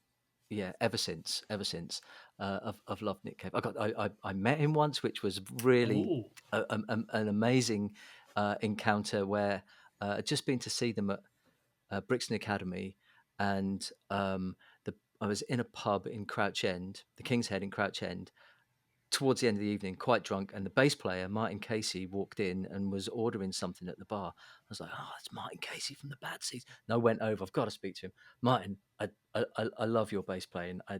yeah, ever since I've loved Nick Cave. I met him once, which was really Oh, an amazing encounter where I'd just been to see them at Brixton Academy, and I was in a pub in Crouch End, the King's Head in Crouch End, towards the end of the evening, quite drunk, and the bass player Martin Casey walked in and was ordering something at the bar. I was like, "Oh, it's Martin Casey from the Bad Seeds." And I went over. I've got to speak to him. Martin, I love your bass playing. I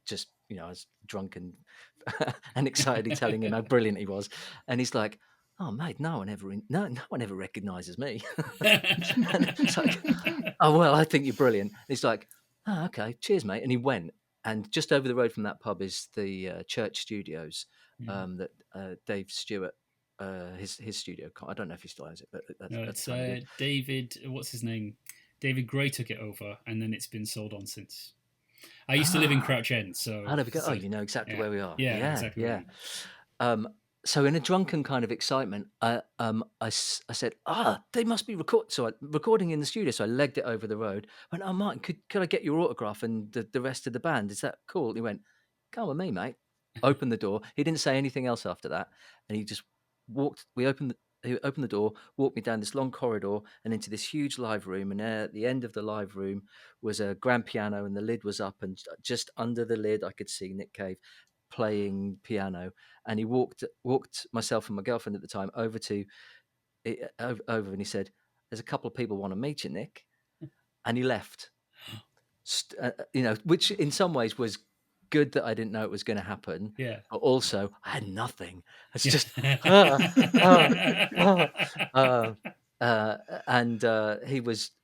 just, I was drunk and and excitedly telling him how brilliant he was, and he's like, "Oh, mate, no one ever recognises me." And it's like, "Oh well, I think you're brilliant." And he's like, "Oh, okay, cheers, mate." And he went. And just over the road from that pub is the Church Studios that Dave Stewart, his studio. I don't know if he still has it, but no, that's it's kind of good. David. What's his name? David Gray took it over, and then it's been sold on since. I used to live in Crouch End, so There we go. so, You know exactly yeah. where we are. Yeah, exactly. So in a drunken kind of excitement, I said, they must be recording in the studio. So I legged it over the road. Went, "Oh, Martin, could I get your autograph and the rest of the band? Is that cool?" And he went, "Come with me, mate." Opened the door. He didn't say anything else after that, and he just walked. He opened the door, walked me down this long corridor and into this huge live room. And there, at the end of the live room, was a grand piano, and the lid was up, and just under the lid, I could see Nick Cave playing piano. And he walked myself and my girlfriend at the time over and he said, "There's a couple of people want to meet you, Nick," and he left. Which in some ways was good that I didn't know it was going to happen. Yeah. But also I had nothing. It's just and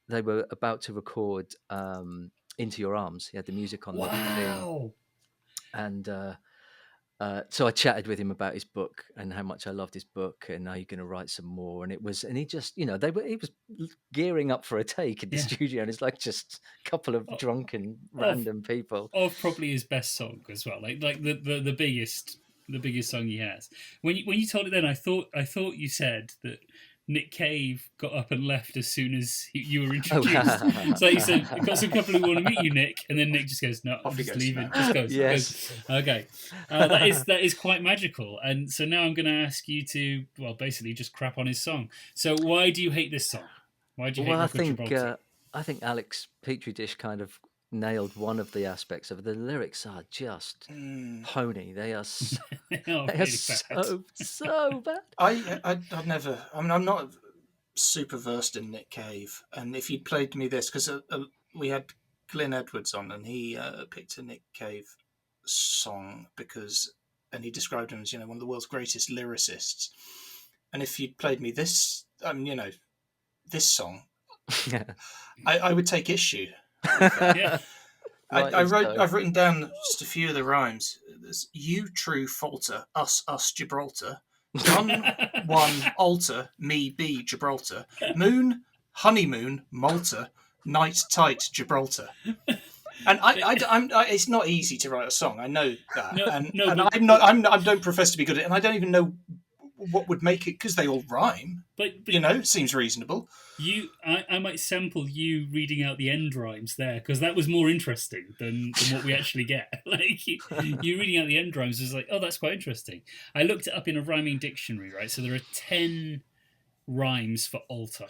they were about to record Into Your Arms. He had the music on the thing. Wow. And so I chatted with him about his book and how much I loved his book, and are you going to write some more? And he just, he was gearing up for a take in the studio, and it's like just a couple of drunken random people. Of probably his best song as well, like the biggest song he has. When you told it then, I thought you said that Nick Cave got up and left as soon as you were introduced. So you said, "I've got some couple who want to meet you, Nick," and then Nick just goes, "No, I'm just leaving." Just goes. Yes. Okay. That is quite magical. And so now I'm going to ask you to, well, basically just crap on his song. So why do you hate this song? Why do you hate Rock of Gibraltar? I think Alex Petri Dish kind of nailed one one aspects of it. The lyrics are just pony. They are so, so bad. I'd never. I mean, I'm not super versed in Nick Cave, and if you'd played me this, because we had Glyn Edwards on, and he picked a Nick Cave song and he described him as one of the world's greatest lyricists. And if you'd played me this, this song, I would take issue. I've written down just a few of the rhymes. There's "You true falter, us Gibraltar. Gun one altar, me be Gibraltar. Moon, honeymoon, Malta. Night tight, Gibraltar." And it's not easy to write a song. I know that, I don't profess to be good at it, and I don't even know what would make it, because they all rhyme. But it seems reasonable. I might sample you reading out the end rhymes there, because that was more interesting than what we actually get. Like you reading out the end rhymes was like, oh, that's quite interesting. I looked it up in a rhyming dictionary, right? So there are 10 rhymes for altar,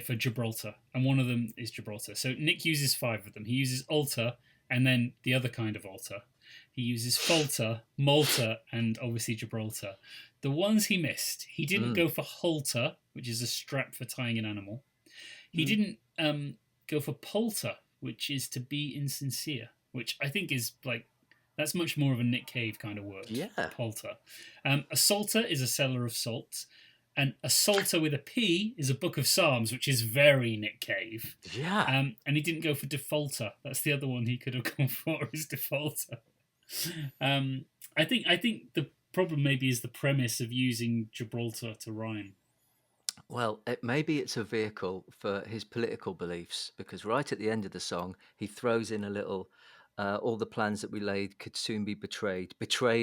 for Gibraltar, and one of them is Gibraltar. So Nick uses 5 of them. He uses altar, and then the other kind of altar. He uses falter, Malta, and obviously Gibraltar. The ones he missed, he didn't go for halter, which is a strap for tying an animal. He didn't go for polter, which is to be insincere, which I think is that's much more of a Nick Cave kind of word. Yeah. Polter. A psalter is a seller of salt. And a psalter with a P is a book of Psalms, which is very Nick Cave. Yeah. And he didn't go for defaulter. That's the other one he could have gone for, is defaulter. I think the problem maybe is the premise of using Gibraltar to rhyme. Well, maybe it's a vehicle for his political beliefs, because right at the end of the song, he throws in a little, all the plans that we laid could soon be betrayed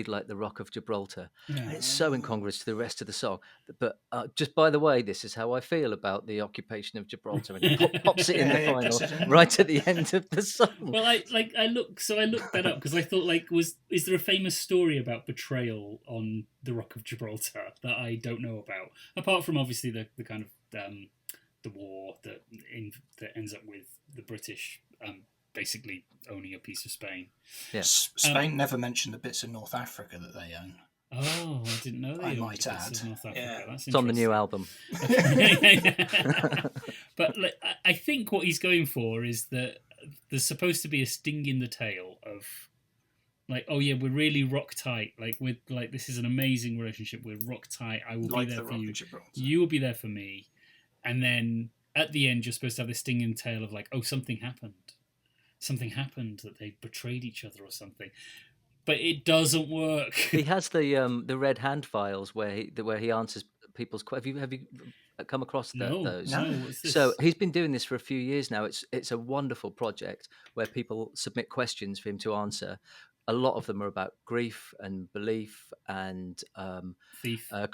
like the Rock of Gibraltar. Yeah. And it's so incongruous to the rest of the song. But just by the way, this is how I feel about the occupation of Gibraltar. And he pops it in the Yeah, yeah, final, puts it in. right at the end of the song. Well, I looked that up because I thought, like, is there a famous story about betrayal on the Rock of Gibraltar that I don't know about? Apart from obviously the kind of the war that ends up with the British basically owning a piece of Spain. Yeah. Spain never mentioned the bits of North Africa that they own. Oh, I didn't know they I owned might bits add. of North Africa. Yeah. That's It's on the new interesting. album. But like, I think what he's going for is that there's supposed to be a sting in the tail of, like, oh yeah, we're really rock tight. Like, with like, this is an amazing relationship. We're rock tight. I will Like be the there for Rock you. of Gibraltar. You will be there for me. And then at the end, you're supposed to have this sting in the tail of like, oh, something happened. Something happened, that they betrayed each other or something. But it doesn't work. He has the red hand files where he answers people's questions. Have you come across those? No. What's this? So he's been doing this for a few years now. It's a wonderful project where people submit questions for him to answer. A lot of them are about grief and belief and Thief. and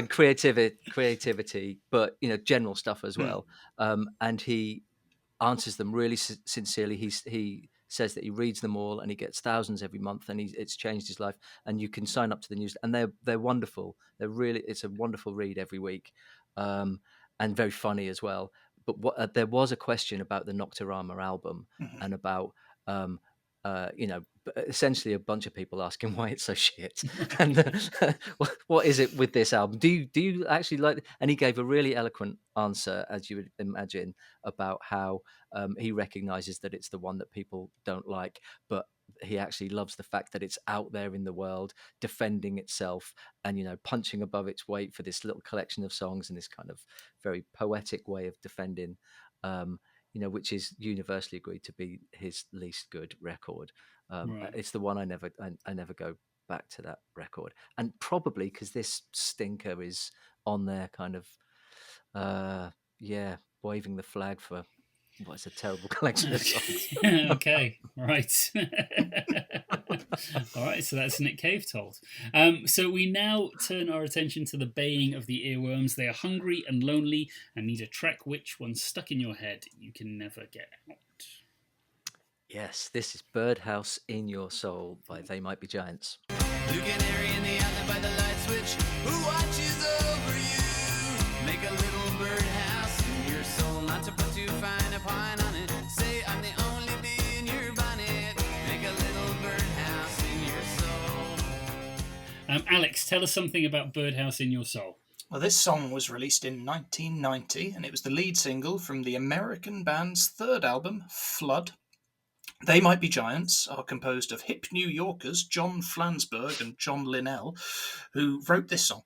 creativity, but general stuff as well. And he answers them really sincerely. He says that he reads them all and he gets thousands every month, and it's changed his life. And you can sign up to the news, and they're wonderful. It's a wonderful read every week, and very funny as well. But there was a question about the Nocturama album and about essentially a bunch of people asking why it's so shit and what is it with this album. Do you actually like? And he gave a really eloquent answer, as you would imagine, about how he recognizes that it's the one that people don't like, but he actually loves the fact that it's out there in the world defending itself and punching above its weight for this little collection of songs and this kind of very poetic way of defending which is universally agreed to be his least good record. Right. It's the one I never go back to that record, and probably because this stinker is on there, kind of, waving the flag for what's a terrible collection of songs. Okay, right. All right, so that's Nick Cave told. So we now turn our attention to the baying of the earworms. They are hungry and lonely and need a track which, once stuck in your head, you can never get out. Yes, this is Birdhouse in Your Soul by They Might Be Giants. Blue canary in the outlet by the light switch. Who watches over you? Make a little birdhouse in your soul, not to put too fine a pine on it. Say I'm the only bee in your bonnet. Make a little birdhouse in your soul. Alex, tell us something about Birdhouse in Your Soul. Well, this song was released in 1990, and it was the lead single from the American band's third album, Flood. They Might Be Giants are composed of hip New Yorkers John Flansburgh and John Linnell, who wrote this song.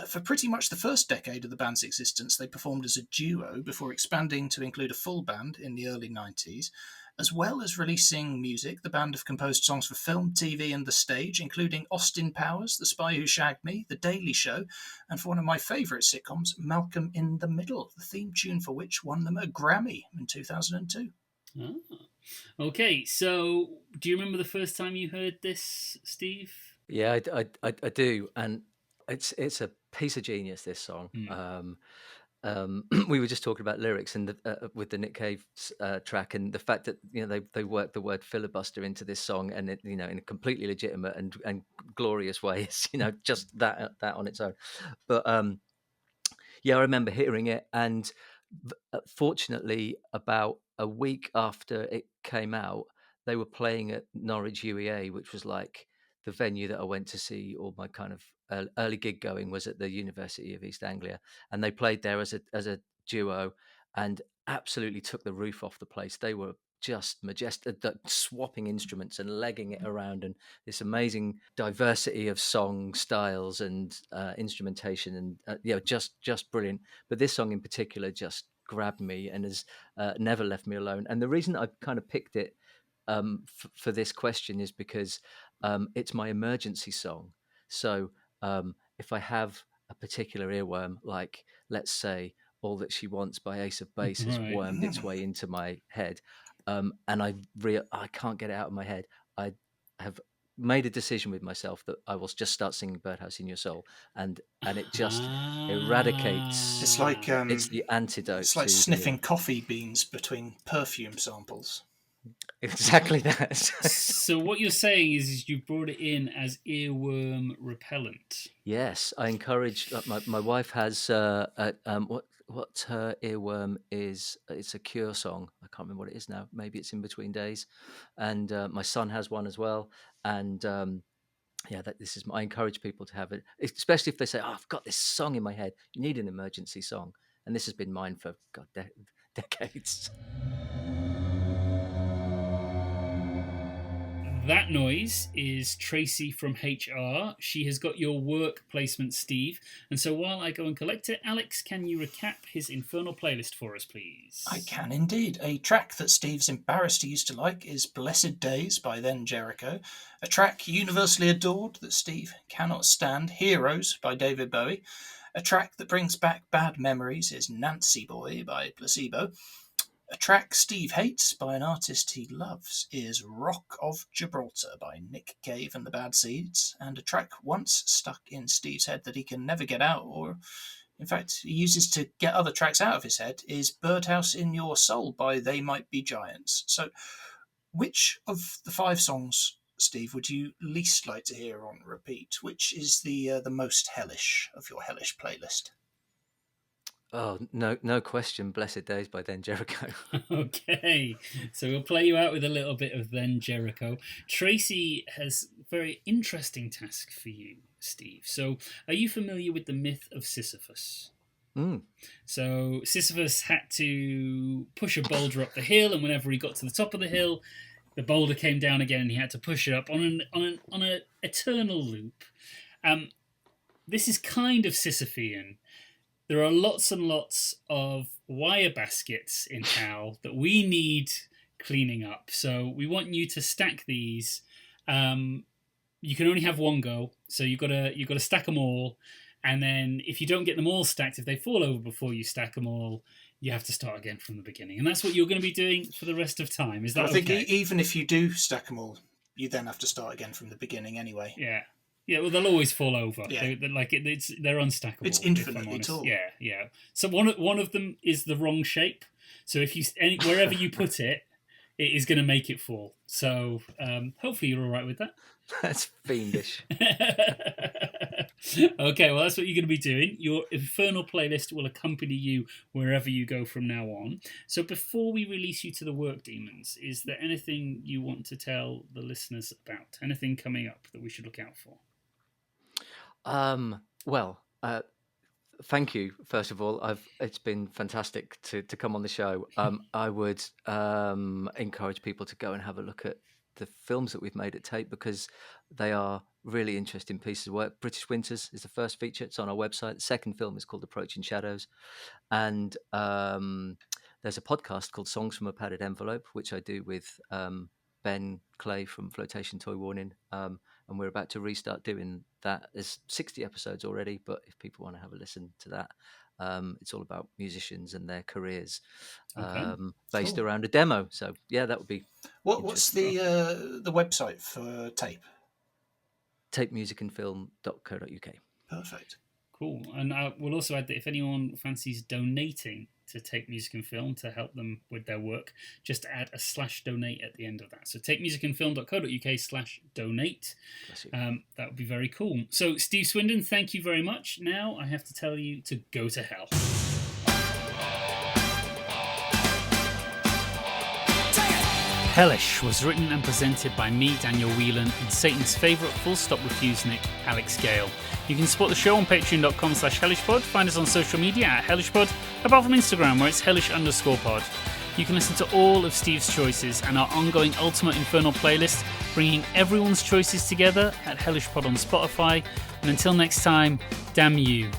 For pretty much the first decade of the band's existence, they performed as a duo before expanding to include a full band in the early 90s. As well as releasing music, the band have composed songs for film, TV and the stage, including Austin Powers, The Spy Who Shagged Me, The Daily Show, and for one of my favourite sitcoms, Malcolm in the Middle, the theme tune for which won them a Grammy in 2002. Oh. Okay, so do you remember the first time you heard this, Steve? Yeah, I do, and it's a piece of genius, this song. We were just talking about lyrics and with the Nick Cave track, and the fact that they worked the word filibuster into this song, and it, in a completely legitimate and glorious way. It's, just that on its own. But I remember hearing it, and fortunately, about a week after it came out, they were playing at Norwich UEA, which was like the venue that I went to see all my kind of early gig going was at the University of East Anglia, and they played there as a duo, and absolutely took the roof off the place. They were just majestic, swapping instruments and legging it around, and this amazing diversity of song styles and instrumentation, and just brilliant. But this song in particular just grabbed me and has never left me alone. And the reason I kind of picked it for this question is because it's my emergency song. So if I have a particular earworm, like let's say All That She Wants by Ace of Base has Right. wormed its way into my head, and I can't get it out of my head. I have made a decision with myself that I will just start singing Birdhouse in Your Soul, and it just eradicates. It's like It's the antidote. it's like to sniffing coffee beans between perfume samples. exactly that. So what you're saying is you brought it in as earworm repellent. Yes, I encourage. My wife has what her earworm is. It's a Cure song. I can't remember what it is now. Maybe it's In Between Days, and my son has one as well. And I encourage people to have it, especially if they say, "Oh, I've got this song in my head." You need an emergency song, and this has been mine for decades. That noise is Tracy from HR. She has got your work placement, Steve. And so while I go and collect it, Alex, can you recap his Infernal playlist for us, please? I can indeed. A track that Steve's embarrassed he used to like is Blessed Days by Then Jericho. A track universally adored that Steve cannot stand, Heroes by David Bowie. A track that brings back bad memories is Nancy Boy by Placebo. A track Steve hates by an artist he loves is Rock of Gibraltar by Nick Cave and the Bad Seeds. And a track once stuck in Steve's head that he can never get out, or in fact he uses to get other tracks out of his head, is Birdhouse in Your Soul by They Might Be Giants. So which of the 5 songs, Steve, would you least like to hear on repeat? Which is the most hellish of your hellish playlist? Oh, no question. Blessed Days by Then Jericho. Okay, so we'll play you out with a little bit of Then Jericho. Tracy has a very interesting task for you, Steve. So are you familiar with the myth of Sisyphus? So Sisyphus had to push a boulder up the hill, and whenever he got to the top of the hill, the boulder came down again, and he had to push it up on an eternal loop. This is kind of Sisyphean. There are lots and lots of wire baskets in Hal that we need cleaning up. So we want you to stack these. You can only have one go, so you've got to stack them all. And then if you don't get them all stacked, if they fall over before you stack them all, you have to start again from the beginning. And that's what you're going to be doing for the rest of time. Is that okay? I think even if you do stack them all, you then have to start again from the beginning anywy. Yeah. Yeah, well, they'll always fall over. Yeah. They're unstackable. It's infinitely tall. Yeah. So one of them is the wrong shape. So if wherever you put it, it is going to make it fall. So hopefully you're all right with that. That's fiendish. Okay, well, that's what you're going to be doing. Your Infernal playlist will accompany you wherever you go from now on. So before we release you to the work demons, is there anything you want to tell the listeners about? Anything coming up that we should look out for? Thank you. First of all, it's been fantastic to come on the show. I would encourage people to go and have a look at the films that we've made at Tape, because they are really interesting pieces of work. British Winters is the first feature. It's on our website. The second film is called Approaching Shadows. And there's a podcast called Songs from a Padded Envelope, which I do with Ben Clay from Flotation Toy Warning. And we're about to restart doing that. There's 60 episodes already, but if people want to have a listen to that, it's all about musicians and their careers, based around a demo. So yeah, that would be. What's the website for Tape? tapemusicandfilm.co.uk. Perfect. Cool. And we'll also add that if anyone fancies donating to Tape Music and Film to help them with their work, just add a /donate at the end of that. So tapemusicandfilm.co.uk/donate. That would be very cool. So Steve Swindon, thank you very much. Now I have to tell you to go to hell. Hellish was written and presented by me, Daniel Whelan, and Satan's favourite full-stop refusenik, Alex Gale. You can support the show on patreon.com/hellishpod, find us on social media at hellishpod, apart from Instagram where it's hellish_pod. You can listen to all of Steve's choices and our ongoing Ultimate Infernal playlist, bringing everyone's choices together at hellishpod on Spotify. And until next time, damn you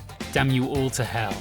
all to hell.